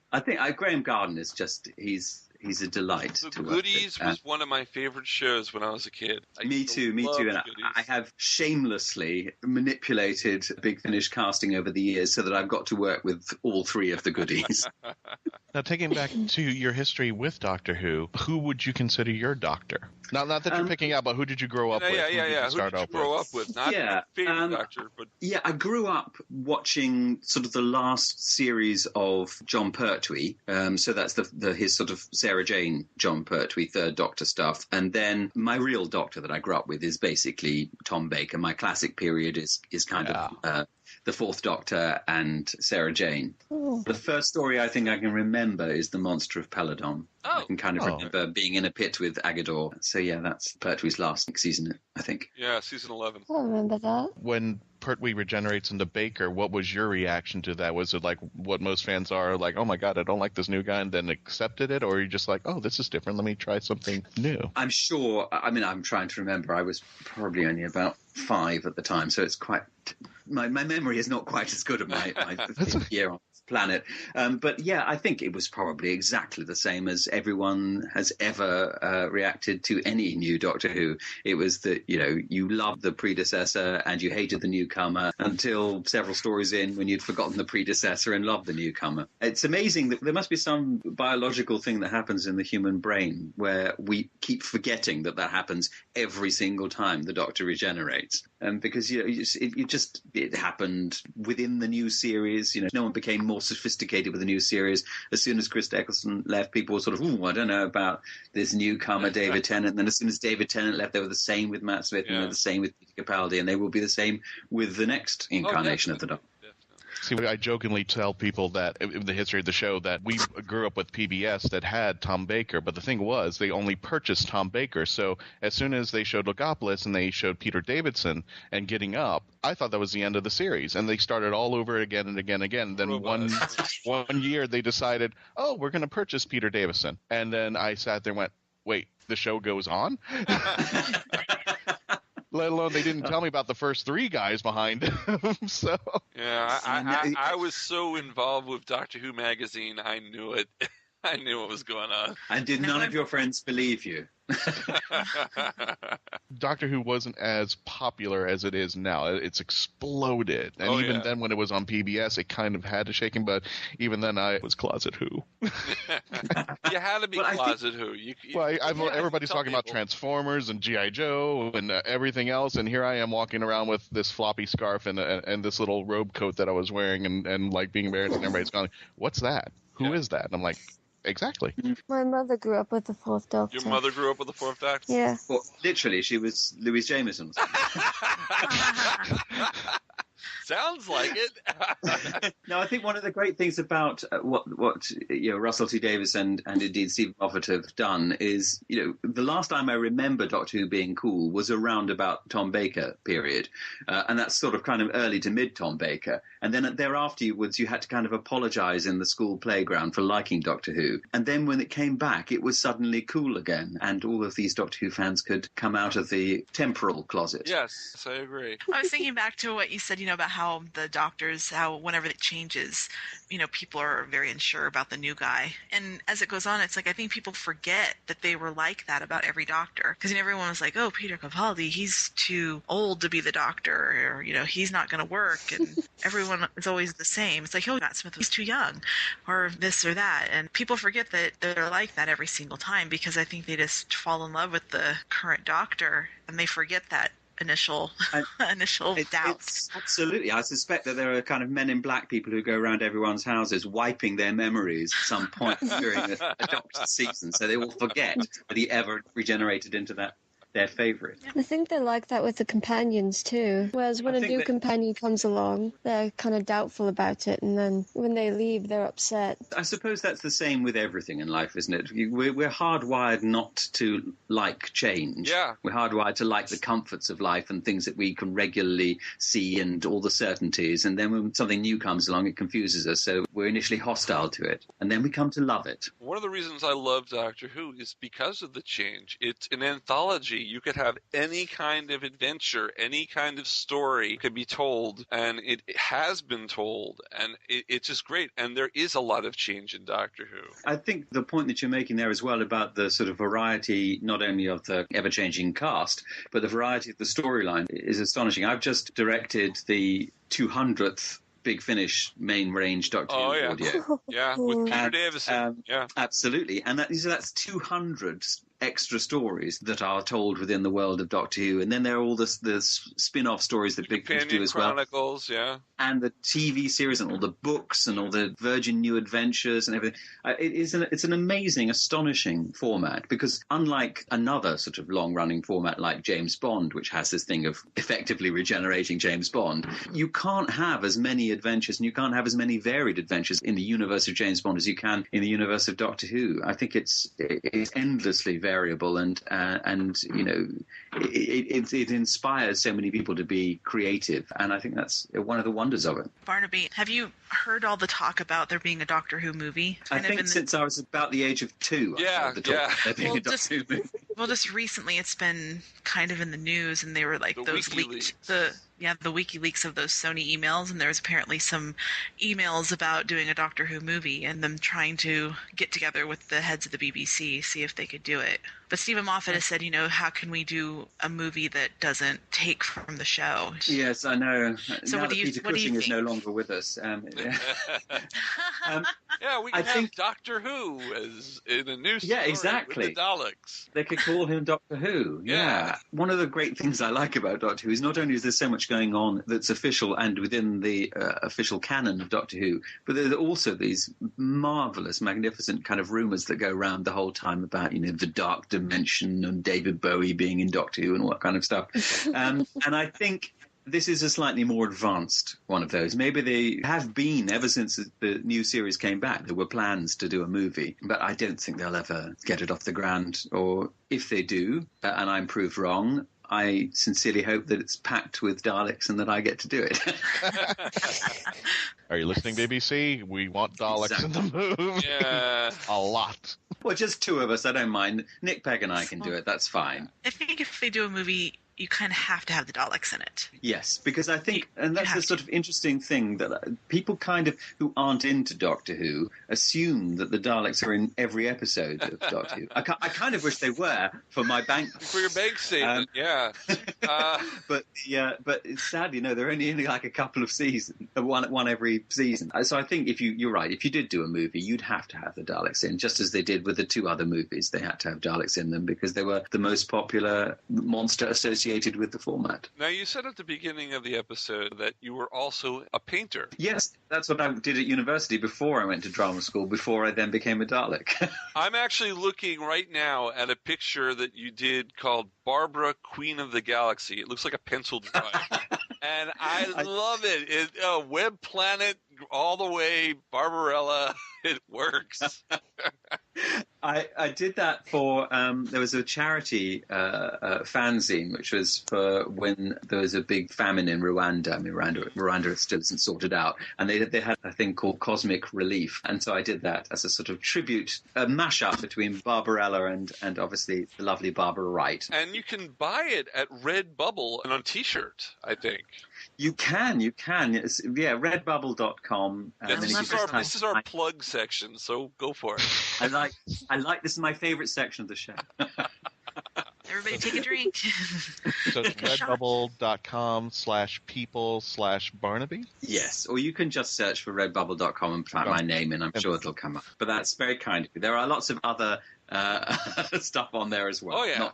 I think Graham Garden is just he's a delight. The Goodies was one of my favorite shows when I was a kid. Me too. And I have shamelessly manipulated Big Finish casting over the years so that I've got to work with all 3 of the Goodies. Now, taking back to your history with Doctor Who would you consider your doctor? Not that you're picking out, but who did you grow up with? Yeah. Who did you grow up with? Not favorite doctor, but... Yeah, I grew up watching sort of the last series of Jon Pertwee. So that's his sort of Sarah Jane Jon Pertwee, Third Doctor stuff. And then my real doctor that I grew up with is basically Tom Baker. My classic period is kind of... the Fourth Doctor and Sarah Jane. Ooh. The first story I think I can remember is The Monster of Peladon. I can kind of remember being in a pit with Agador. So yeah, that's Pertwee's last season, I think. Yeah, season 11. I remember that. When Pertwee regenerates into Baker, what was your reaction to that? Was it like what most fans are, like, oh my god, I don't like this new guy, and then accepted it? Or are you just like, oh, this is different, let me try something new? I'm sure, I mean, I'm trying to remember, I was probably only about 5 at the time, so it's quite... My memory is not quite as good at my 5th year on this planet. But yeah, I think it was probably exactly the same as everyone has ever reacted to any new Doctor Who. It was that, you loved the predecessor and you hated the newcomer until several stories in when you'd forgotten the predecessor and loved the newcomer. It's amazing that there must be some biological thing that happens in the human brain where we keep forgetting that happens every single time the Doctor regenerates. Because it happened within the new series. No one became more sophisticated with the new series. As soon as Chris Eccleston left, people were sort of, I don't know about this newcomer, David Tennant. And then as soon as David Tennant left, they were the same with Matt Smith, and they're the same with Peter Capaldi, and they will be the same with the next incarnation of the Doctor. See, I jokingly tell people that in the history of the show that we grew up with PBS that had Tom Baker, but the thing was they only purchased Tom Baker. So as soon as they showed Logopolis and they showed Peter Davison and Getting Up, I thought that was the end of the series. And they started all over again and again and again. Then one year they decided, we're going to purchase Peter Davison. And then I sat there and went, wait, the show goes on? Let alone they didn't tell me about the first 3 guys behind him. So yeah, I was so involved with Doctor Who magazine, I knew it. I knew what was going on. And did none of your friends believe you? Doctor Who wasn't as popular as it is now. It's exploded. And even then when it was on PBS, it kind of had to shake him, but even then I was closet Who. You had to be closet Who. Everybody's talking about Transformers and G.I. Joe and everything else, and here I am walking around with this floppy scarf and this little robe coat that I was wearing and like being embarrassed, and everybody's going, what's that? Who is that? And I'm like, exactly. My mother grew up with the Fourth Doctor. Your mother grew up with the Fourth Doctor? Yeah. Well, literally, she was Louise Jameson. Sounds like it. No, I think one of the great things about what Russell T Davies and indeed Stephen Moffat have done is, the last time I remember Doctor Who being cool was around about Tom Baker period, and that's sort of kind of early to mid Tom Baker. And then thereafterwards, you had to kind of apologise in the school playground for liking Doctor Who. And then when it came back, it was suddenly cool again, and all of these Doctor Who fans could come out of the temporal closet. Yes, I agree. I was thinking back to what you said, about how the Doctors, how whenever it changes, people are very unsure about the new guy. And as it goes on, it's like I think people forget that they were like that about every Doctor. Because everyone was like, oh, Peter Capaldi, he's too old to be the Doctor, or, he's not going to work. And everyone is always the same. It's like, oh, Matt Smith was too young, or this or that. And people forget that they're like that every single time because I think they just fall in love with the current Doctor and they forget that initial doubts. Absolutely. I suspect that there are kind of men in black people who go around everyone's houses wiping their memories at some point during the Doctor season, so they will forget that he ever regenerated into their favourite. I think they're like that with the companions too. Whereas when a new companion comes along, they're kind of doubtful about it, and then when they leave, they're upset. I suppose that's the same with everything in life, isn't it? We're hardwired not to like change. Yeah. We're hardwired to like the comforts of life and things that we can regularly see and all the certainties. And then when something new comes along, it confuses us. So we're initially hostile to it, and then we come to love it. One of the reasons I love Doctor Who is because of the change. It's an anthology. You could have any kind of adventure, any kind of story could be told, and it has been told, and it's just great. And there is a lot of change in Doctor Who. I think the point that you're making there as well about the sort of variety, not only of the ever-changing cast, but the variety of the storyline is astonishing. I've just directed the 200th Big Finish main range Doctor Who audio. Yeah, with Peter Davison. Absolutely. And that's 200 extra stories that are told within the world of Doctor Who, and then there are all the spin-off stories that Big Finish do as well. Chronicles, and the TV series and all the books and all the Virgin New Adventures and everything. It's an amazing, astonishing format, because unlike another sort of long-running format like James Bond, which has this thing of effectively regenerating James Bond, you can't have as many adventures and you can't have as many varied adventures in the universe of James Bond as you can in the universe of Doctor Who. I think it's endlessly variable, and you know, it inspires so many people to be creative, and I think that's one of the wonders of it. Barnaby, have you heard all the talk about there being a Doctor Who movie? I think since I was about the age of 2. Well, just recently it's been kind of in the news, and they were like those leaked the WikiLeaks of those Sony emails, and there was apparently some emails about doing a Doctor Who movie and them trying to get together with the heads of the BBC, see if they could do it. But Stephen Moffat has said, you know, how can we do a movie that doesn't take from the show? Yes, I know. So now that Peter Cushing is no longer with us. We can have Doctor Who as in a new story exactly. with the Daleks. They could call him Doctor Who. Yeah. One of the great things I like about Doctor Who is not only is there so much going on that's official and within the official canon of Doctor Who, but there are also these marvellous, magnificent kind of rumours that go around the whole time about, you know, the Dark Dimension and David Bowie being in Doctor Who and all that kind of stuff. And I think this is a slightly more advanced one of those. Maybe they have been ever since the new series came back. There were plans to do a movie, but I don't think they'll ever get it off the ground. Or if they do, and I'm proved wrong, I sincerely hope that it's packed with Daleks and that I get to do it. Are you listening, BBC? We want Daleks in the movie. Yeah. A lot. Well, just 2 of us. I don't mind. Nick Pegg and I can do it. That's fine. I think if they do a movie, you kind of have to have the Daleks in it. Yes, because I think, and that's the sort of interesting thing, that people kind of, who aren't into Doctor Who, assume that the Daleks are in every episode of Doctor Who. I kind of wish they were for my bank. For your bank statement, But it's sad, you know, they're only in like a couple of seasons, one every season. So I think you're right, if you did do a movie, you'd have to have the Daleks in, just as they did with the 2 other movies. They had to have Daleks in them because they were the most popular monster associated with the format. Now, you said at the beginning of the episode that you were also a painter. Yes, that's what I did at university before I went to drama school, before I then became a Dalek. I'm actually looking right now at a picture that you did called Barbara, Queen of the Galaxy. It looks like a pencil drawing. And I love it. Web Planet all the way, Barbarella. It works. I did that for, there was a charity fanzine, which was for when there was a big famine in Rwanda. I mean, Rwanda still isn't sorted out. And they had a thing called Cosmic Relief. And so I did that as a sort of tribute, a mashup between Barbarella and obviously the lovely Barbara Wright. And you can buy it at Redbubble and on T-shirt, I think. You can. It's, redbubble.com. This is our plug section, so go for it. I like this is my favorite section of the show. Everybody take a drink. So it's redbubble.com/people/Barnaby? Yes, or you can just search for redbubble.com and type my name in. I'm sure it'll come up. But that's very kind of you. There are lots of other stuff on there as well. Oh, yeah.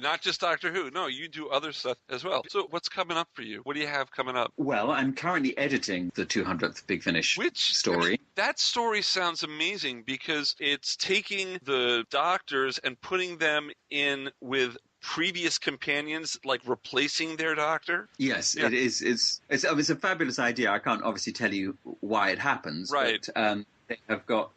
Not just Doctor Who. No, you do other stuff as well. So what's coming up for you? What do you have coming up? Well, I'm currently editing the 200th Big Finish story. I mean, that story sounds amazing because it's taking the Doctors and putting them in with previous companions, like replacing their Doctor. Yes, it is. It's a fabulous idea. I can't obviously tell you why it happens. Right. But, they have got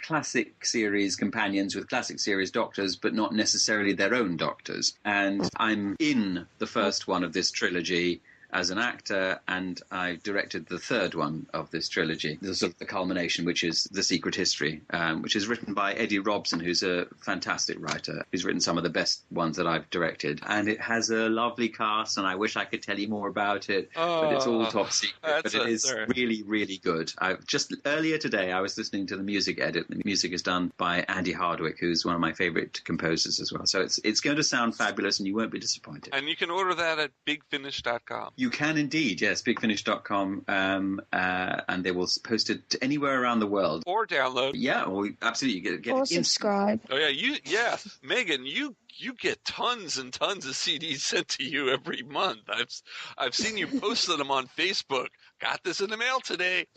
classic series companions with classic series doctors, but not necessarily their own doctors. And I'm in the first one of this trilogy as an actor, and I directed the 3rd one of this trilogy, the sort of the culmination, which is The Secret History, which is written by Eddie Robson, who's a fantastic writer, who's written some of the best ones that I've directed. And it has a lovely cast, and I wish I could tell you more about it, but it's all top secret. But it is really, really good. Just earlier today, I was listening to the music edit. The music is done by Andy Hardwick, who's one of my favorite composers as well. So it's going to sound fabulous, and you won't be disappointed. And you can order that at bigfinish.com. You can indeed, yes, bigfinish.com, and they will post it to anywhere around the world. Or download. Yeah, or absolutely get Or it instant. subscribe. Oh, yeah. Megan, you get tons and tons of CDs sent to you every month. I've seen you posting them on Facebook. Got this in the mail today.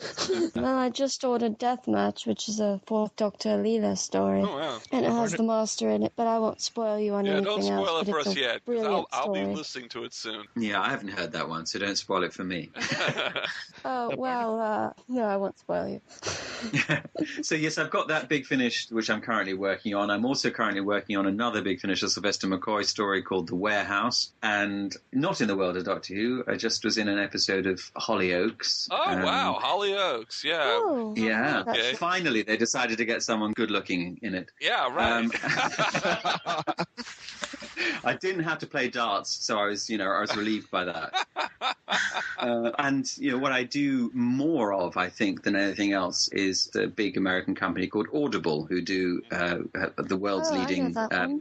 Well, I just ordered Deathmatch, which is a 4th Doctor Leela story. Oh, wow. And it has the Master in it, but I won't spoil you on anything else. Yeah, don't spoil it but for it's us a yet, because brilliant I'll be story. listening to it soon. Yeah, I haven't heard that one, so don't spoil it for me. Oh, well, no, I won't spoil you. So, yes, I've got that Big Finish, which I'm currently working on. I'm also currently working on another Big Finish, a Sylvester McCoy story called The Warehouse, and not in the world of Doctor Who. I just was in an episode of Hollyoaks. Oh, wow, Hollyoaks, yeah. Oh, Yeah, Okay. Finally they decided to get someone good-looking in it. Yeah, right. I didn't have to play darts, so I was relieved by that. And what I do more of, I think, than anything else is the big American company called Audible, who do the world's leading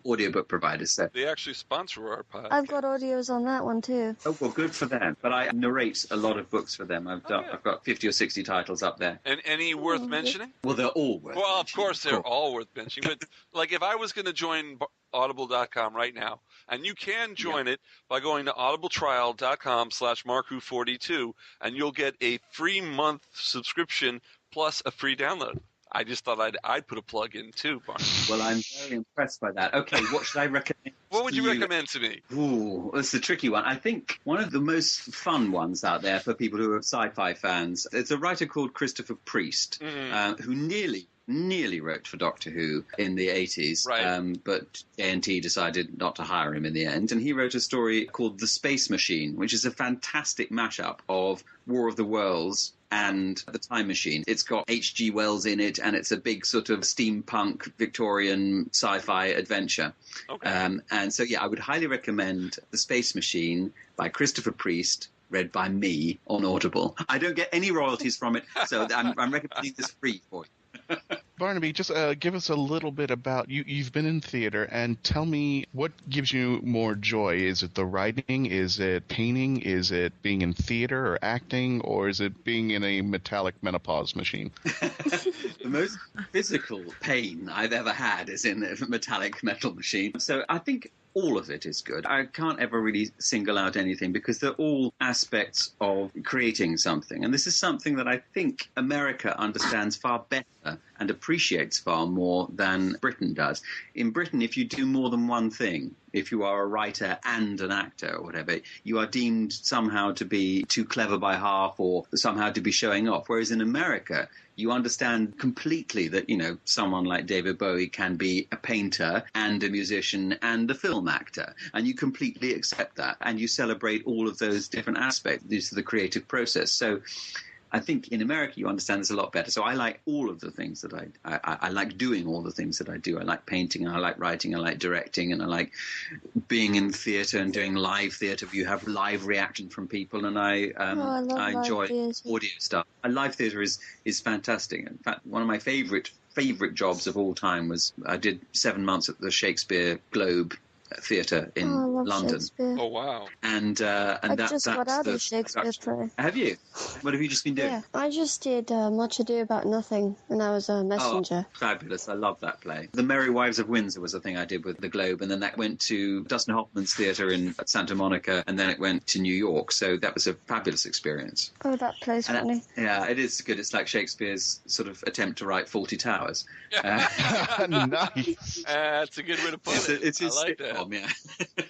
audiobook providers. So, They actually sponsor our podcast. I've got audios on that one too. oh, well, good for them. But I narrate a lot of books for them. I've got 50 or 60 titles up there. And any worth mentioning? Well, they're all worth Well, of mentioning. course, they're all worth mentioning. But, like, if I was going to join Audible.com right now, and you can join it by going to audibletrial.com/markwho42, and you'll get a free month subscription plus a free download. I just thought I'd put a plug in too, Barney. Well, I'm very impressed by that. Okay, what should I recommend? What would you recommend to me? Ooh, that's a tricky one. I think one of the most fun ones out there for people who are sci-fi fans, it's a writer called Christopher Priest, who nearly wrote for Doctor Who in the 80s, right. But A&T decided not to hire him in the end. And he wrote a story called The Space Machine, which is a fantastic mashup of War of the Worlds and The Time Machine. It's got H.G. Wells in it, and it's a big sort of steampunk Victorian sci-fi adventure. Okay. And so, I would highly recommend The Space Machine by Christopher Priest, read by me on Audible. I don't get any royalties from it, so I'm recommending this free for you. Barnaby, just give us a little bit about you. You've been in theater, and tell me what gives you more joy. Is it the writing? Is it painting? Is it being in theater or acting? Or is it being in a metallic menopause machine? The most physical pain I've ever had is in a metallic metal machine. So I think all of it is good. I can't ever really single out anything because they're all aspects of creating something. And this is something that I think America understands far better and appreciates far more than Britain does. In Britain, if you do more than one thing, if you are a writer and an actor or whatever, you are deemed somehow to be too clever by half or somehow to be showing off. Whereas in America, you understand completely that, someone like David Bowie can be a painter and a musician and a film actor. And you completely accept that. And you celebrate all of those different aspects. This is the creative process. So I think in America you understand this a lot better. So I like all of the things that I like doing all the things that I do. I like painting, and I like writing, I like directing, and I like being in theatre and doing live theatre. You have live reaction from people, and I enjoy audio stuff. And live theatre is fantastic. In fact, one of my favourite jobs of all time was I did 7 months at the Shakespeare Globe Theatre in London. Oh, wow. And I just got out of Shakespeare play. Have you? What have you just been doing? Yeah, I just did Much Ado About Nothing, and I was a messenger. Oh, fabulous. I love that play. The Merry Wives of Windsor was a thing I did with the Globe, and then that went to Dustin Hoffman's theatre in Santa Monica, and then it went to New York, so that was a fabulous experience. Oh, that play's funny. Yeah, it is good. It's like Shakespeare's sort of attempt to write 40 Towers. Nice. That's a good way to put it. It's I like sitcom, that.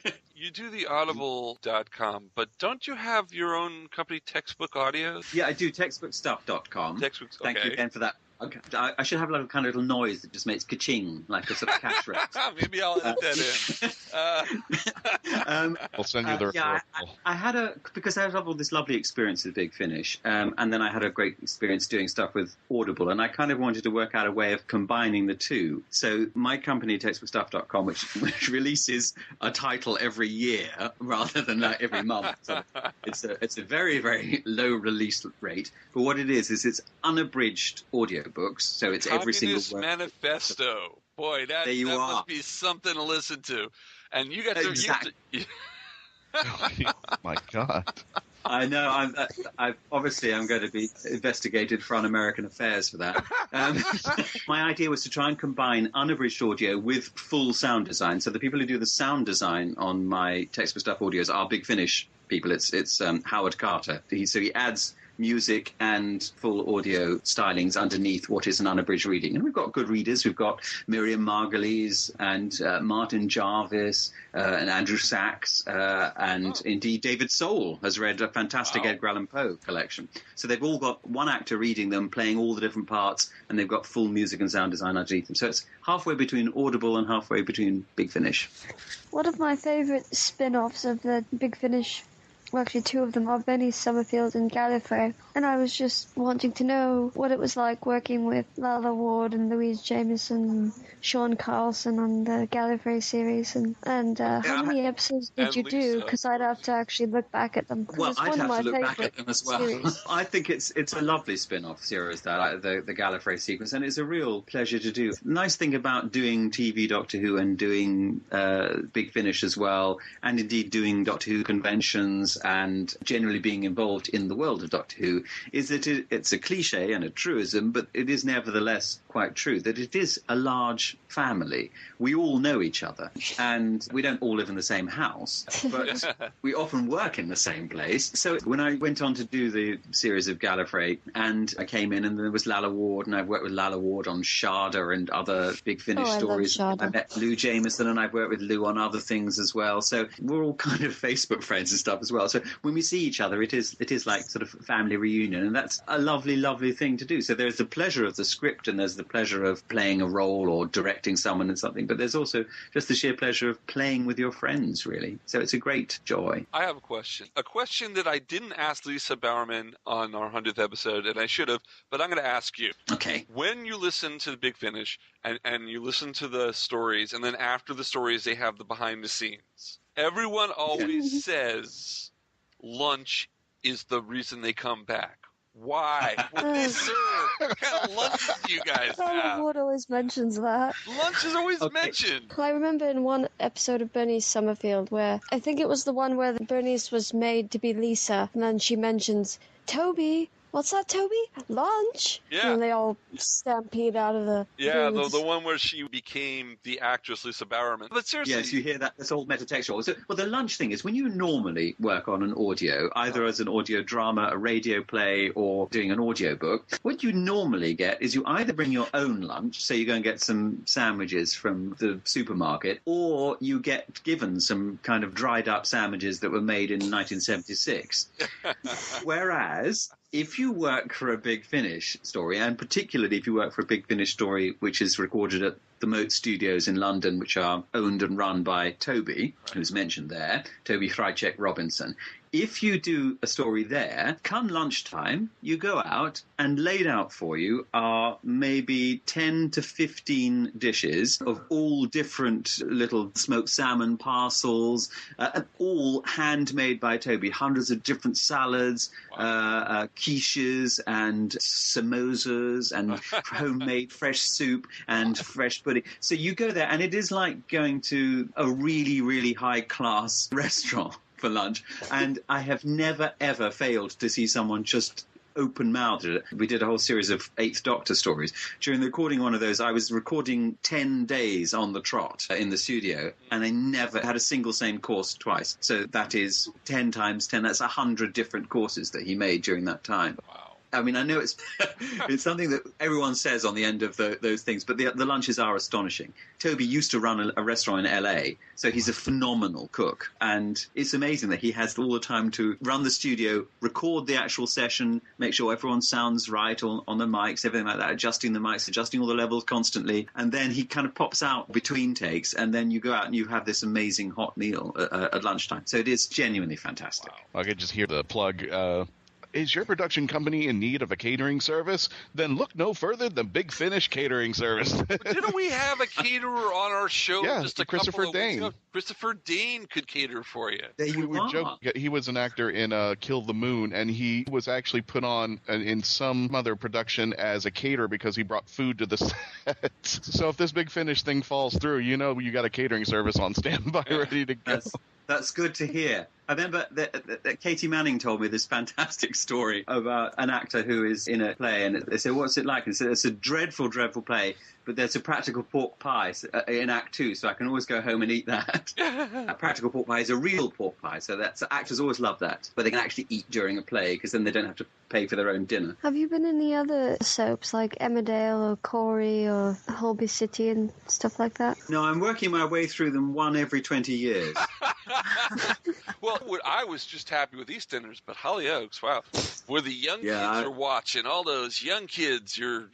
yeah. You do the audible.com, but don't you have your own company, Textbook Audio? Yeah, I do textbookstuff.com. Textbooks, okay. Thank you again for that. Okay. I should have a kind of little noise that just makes ka-ching, like a sort of cash rep. Maybe I'll edit that in. I'll send you the referral. I had because I had all this lovely experience with Big Finish, and then I had a great experience doing stuff with Audible, and I kind of wanted to work out a way of combining the two. So my company, textbookstuff.com, which releases a title every year rather than every month. So it's a very, very low release rate. But what it is it's unabridged audio books, so it's every single word. Manifesto. Boy, that must be something to listen to. And you got exactly. Oh my God. I know. I'm going to be investigated for un-American affairs for that. My idea was to try and combine unabridged audio with full sound design. So the people who do the sound design on my Text for Stuff audios are Big Finish people. It's Howard Carter. So he adds music and full audio stylings underneath what is an unabridged reading. And we've got good readers. We've got Miriam Margolyes and Martin Jarvis and Andrew Sachs and indeed David Soul has read a fantastic Edgar Allan Poe collection. So they've all got one actor reading them, playing all the different parts, and they've got full music and sound design underneath them. So it's halfway between Audible and halfway between Big Finish. One of my favourite spin-offs of the Big Finish, well, actually two of them, are Benny Summerfield and Gallifrey. And I was just wanting to know what it was like working with Lalla Ward and Louise Jameson and Sean Carlson on the Gallifrey series. And how many episodes did you do? Because I'd have to actually look back at them. Well, I'd have to look back at them as well. I think it's a lovely spin-off series, that the Gallifrey sequence, and it's a real pleasure to do. The nice thing about doing TV Doctor Who and doing Big Finish as well, and indeed doing Doctor Who conventions and generally being involved in the world of Doctor Who, is that it's a cliche and a truism, but it is nevertheless quite true that it is a large family. We all know each other, and we don't all live in the same house, but we often work in the same place. So when I went on to do the series of Gallifrey, and I came in, and there was Lalla Ward, and I've worked with Lalla Ward on Sharda and other Big Finish stories. I met Lou Jameson, and I've worked with Lou on other things as well. So we're all kind of Facebook friends and stuff as well. So when we see each other, it is like sort of family reunion, and that's a lovely, lovely thing to do. So there's the pleasure of the script, and there's the pleasure of playing a role or directing someone in something, but there's also just the sheer pleasure of playing with your friends, really. So it's a great joy. I have a question that I didn't ask Lisa Bowerman on our 100th episode, and I should have, but I'm going to ask you. Okay. When you listen to the Big Finish and you listen to the stories, and then after the stories they have the behind the scenes, everyone always says lunch is the reason they come back. Why? What kind of lunches do you guys have? Ward always mentions that. Lunch is always mentioned. I remember in one episode of Bernice Summerfield where, I think it was the one where Bernice was made to be Lisa, and then she mentions, Toby, what's that, Toby? Lunch? Yeah. And they all stampede out of the booths. The one where she became the actress Lisa Bowerman. But seriously. Yes, you hear that. That's all metatextual. So, well, the lunch thing is when you normally work on an audio, either as an audio drama, a radio play, or doing an audio book, what you normally get is you either bring your own lunch, so you go and get some sandwiches from the supermarket, or you get given some kind of dried up sandwiches that were made in 1976. Whereas if you work for a Big Finish story, and particularly if you work for a Big Finish story which is recorded at the Moat Studios in London, which are owned and run by Toby, who's mentioned there, Toby Chrychek Robinson, if you do a story there, come lunchtime, you go out, and laid out for you are maybe 10 to 15 dishes of all different little smoked salmon parcels, all handmade by Toby. Hundreds of different salads, quiches and samosas and homemade fresh soup and fresh pudding. So you go there, and it is like going to a really, really high-class restaurant for lunch, and I have never ever failed to see someone just open-mouthed at it. We did a whole series of Eighth Doctor stories. During the recording of one of those, I was recording 10 days on the trot in the studio, and I never had a single same course twice. So that is 10 times 10. That's 100 different courses that he made during that time. Wow. I mean, I know it's something that everyone says on the end of those things, but the lunches are astonishing. Toby used to run a restaurant in LA, so he's a phenomenal cook. And it's amazing that he has all the time to run the studio, record the actual session, make sure everyone sounds right on the mics, everything like that, adjusting the mics, adjusting all the levels constantly. And then he kind of pops out between takes, and then you go out and you have this amazing hot meal at lunchtime. So it is genuinely fantastic. Wow. I could just hear the plug. Is your production company in need of a catering service? Then look no further than Big Finish Catering Service. Didn't we have a caterer on our show just a Christopher couple of weeks Dane. ago? Christopher Dane could cater for you. We were joking. He was an actor in Kill the Moon, and he was actually put on in some other production as a caterer because he brought food to the set. So if this Big Finish thing falls through, you know you got a catering service on standby ready to go. That's good to hear. I remember that Katie Manning told me this fantastic story about an actor who is in a play, and they said, "What's it like?" And said, "It's a dreadful, dreadful play, but there's a practical pork pie in Act 2, so I can always go home and eat that." A practical pork pie is a real pork pie, so actors always love that, but they can actually eat during a play because then they don't have to pay for their own dinner. Have you been in the other soaps like Emmerdale or Corey or Holby City and stuff like that? No, I'm working my way through them one every 20 years. Well, I was just happy with EastEnders, but Hollyoaks, wow, where the young kids are watching, all those young kids, you're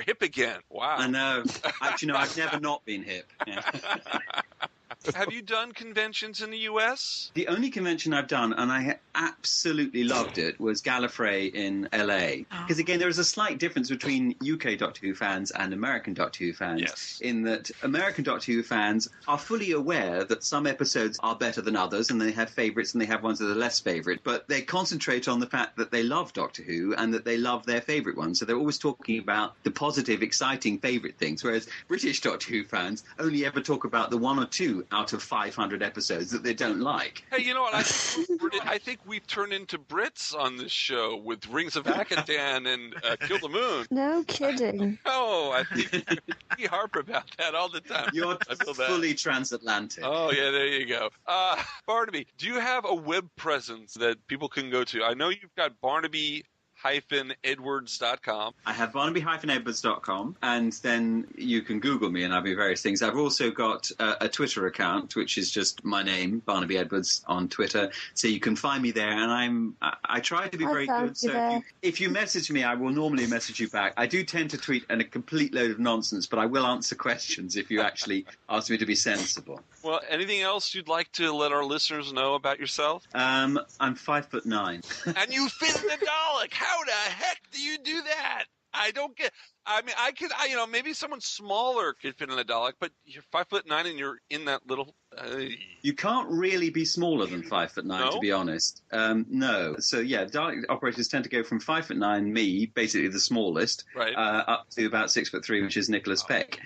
hip again. Wow. I know. Actually, no, I've never not been hip. Yeah. Have you done conventions in the U.S.? The only convention I've done, and I absolutely loved it, was Gallifrey in L.A. Because, again, there is a slight difference between UK Doctor Who fans and American Doctor Who fans, in that American Doctor Who fans are fully aware that some episodes are better than others, and they have favourites and they have ones that are less favourite, but they concentrate on the fact that they love Doctor Who and that they love their favourite ones. So they're always talking about the positive, exciting favourite things, whereas British Doctor Who fans only ever talk about the one or two out of 500 episodes that they don't like. Hey, you know what? I think we've turned into Brits on this show with Rings of Akadan and Kill the Moon. No kidding. Oh, I think we harp about that all the time. You're fully transatlantic. Oh, yeah, there you go. Barnaby, do you have a web presence that people can go to? I know you've got barnaby-edwards.com. I have barnaby-edwards.com, and then you can Google me and I'll be various things. I've also got a Twitter account, which is just my name, Barnaby Edwards, on Twitter. So you can find me there, and I try to be very good. So if you message me, I will normally message you back. I do tend to tweet a complete load of nonsense, but I will answer questions if you actually ask me to be sensible. Well, anything else you'd like to let our listeners know about yourself? I'm 5'9". And you fit in the Dalek. How the heck do you do that? I don't get. I mean, maybe someone smaller could fit in a Dalek, but you're 5'9" and you're in that little. You can't really be smaller than 5'9", to be honest. No. So yeah, Dalek operators tend to go from 5'9", me, basically the smallest, right, up to about 6'3", which is Nicholas Peck.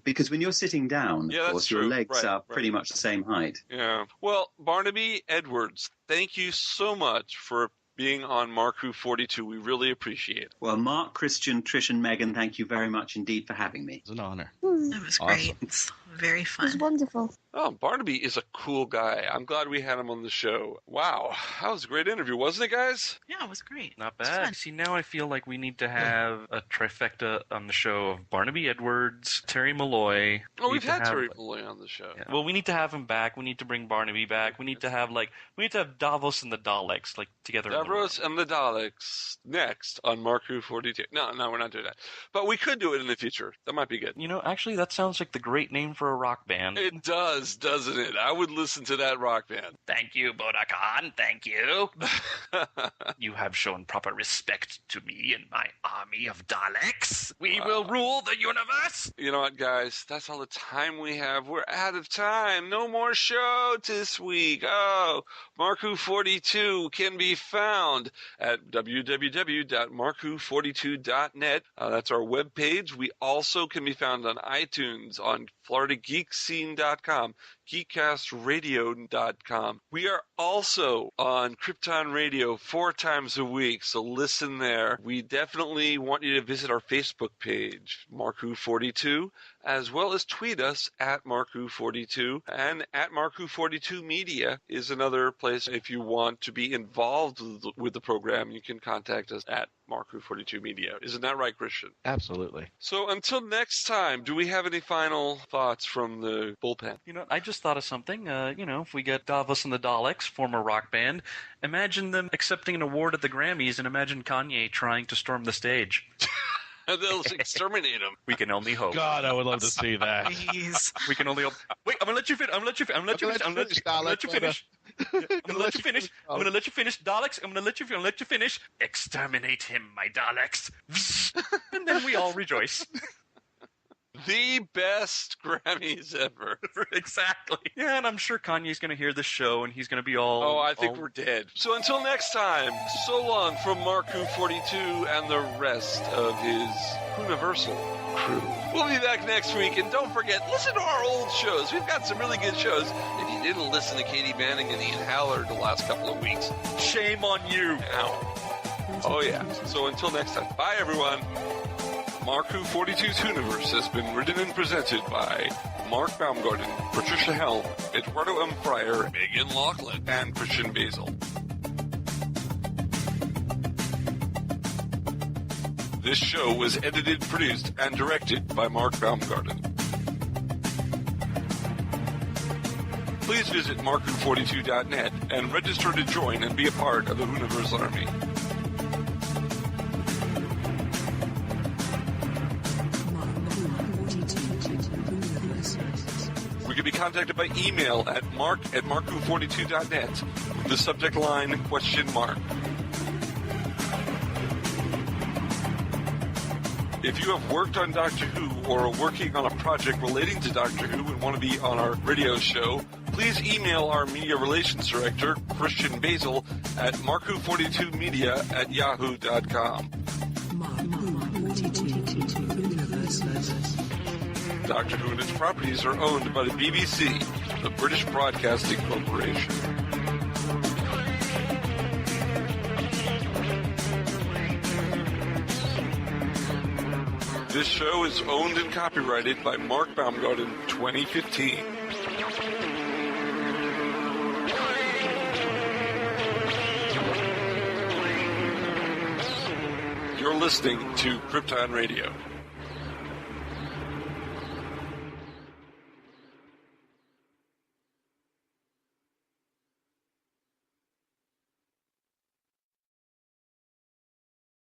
Because when you're sitting down, of course, your legs are pretty much the same height. Yeah. Well, Barnaby Edwards, thank you so much for being on Mark Who 42. We really appreciate it. Well, Mark, Christian, Trish, and Megan, thank you very much indeed for having me. It's an honor. That was great. It's very fun. It was wonderful. Oh, Barnaby is a cool guy. I'm glad we had him on the show. Wow. That was a great interview, wasn't it, guys? Yeah, it was great. Not bad. See, now I feel like we need to have a trifecta on the show of Barnaby Edwards, Terry Malloy. Oh, we've had Terry Malloy on the show. Yeah. Well, we need to have him back. We need to bring Barnaby back. We need to have Davos and the Daleks together. Davos and the Daleks next on Mark Who 42. No, we're not doing that. But we could do it in the future. That might be good. You know, actually, that sounds like the great name for a rock band. It does, doesn't it? I would listen to that rock band. Thank you, Bodakan. Thank you. You have shown proper respect to me and my army of Daleks. We will rule the universe. You know what, guys? That's all the time we have. We're out of time. No more show this week. Oh, Mark Who 42 can be found at www.markwho42.net. That's our webpage. We also can be found on iTunes, on FloridaGeekscene.com, geekcastradio.com. We are also on Krypton Radio 4 times a week, so listen there. We definitely want you to visit our Facebook page, Mark Who 42, as well as tweet us at Mark Who 42, and at Mark Who 42 Media is another place. If you want to be involved with the program, you can contact us at Mark Who 42 Media. Isn't that right, Christian? Absolutely. So until next time, do we have any final thoughts from the bullpen? You know, I just thought of something. If we get Davos and the Daleks, former rock band, imagine them accepting an award at the Grammys, and imagine Kanye trying to storm the stage. They'll exterminate him. We can only hope. God, I would love to see that. Please. We can only hope. Wait, I'm gonna let you finish. I'm gonna let you finish. Daleks, I'm gonna let you finish. Exterminate him, my Daleks. And then we all rejoice. The best Grammys ever. Exactly. Yeah, and I'm sure Kanye's going to hear this show, and he's going to be all... Oh, I think we're dead. So until next time, so long from Mark Who 42 and the rest of his Universal crew. We'll be back next week, and don't forget, listen to our old shows. We've got some really good shows. If you didn't listen to Katie Manning and the Inhaler the last couple of weeks, shame on you. Ow. Oh, yeah. So until next time, bye, everyone. Mark Who 42's Universe has been written and presented by Mark Baumgarten, Patricia-Helm, Eduardo-m-Freyre, Meghan-Laughlin, and Christian-basel. This show was edited, produced, and directed by Mark Baumgarten. Please visit markwho42.net and register to join and be a part of the Whoniverse Army. We can be contacted by email at mark@markwho42.net with the subject line ? If you have worked on Doctor Who or are working on a project relating to Doctor Who and want to be on our radio show, please email our media relations director, Christian-basel, at markwho42media@yahoo.com. Doctor Who and its properties are owned by the BBC, the British Broadcasting Corporation. This show is owned and copyrighted by Mark Baumgarten, 2015. You're listening to Krypton Radio.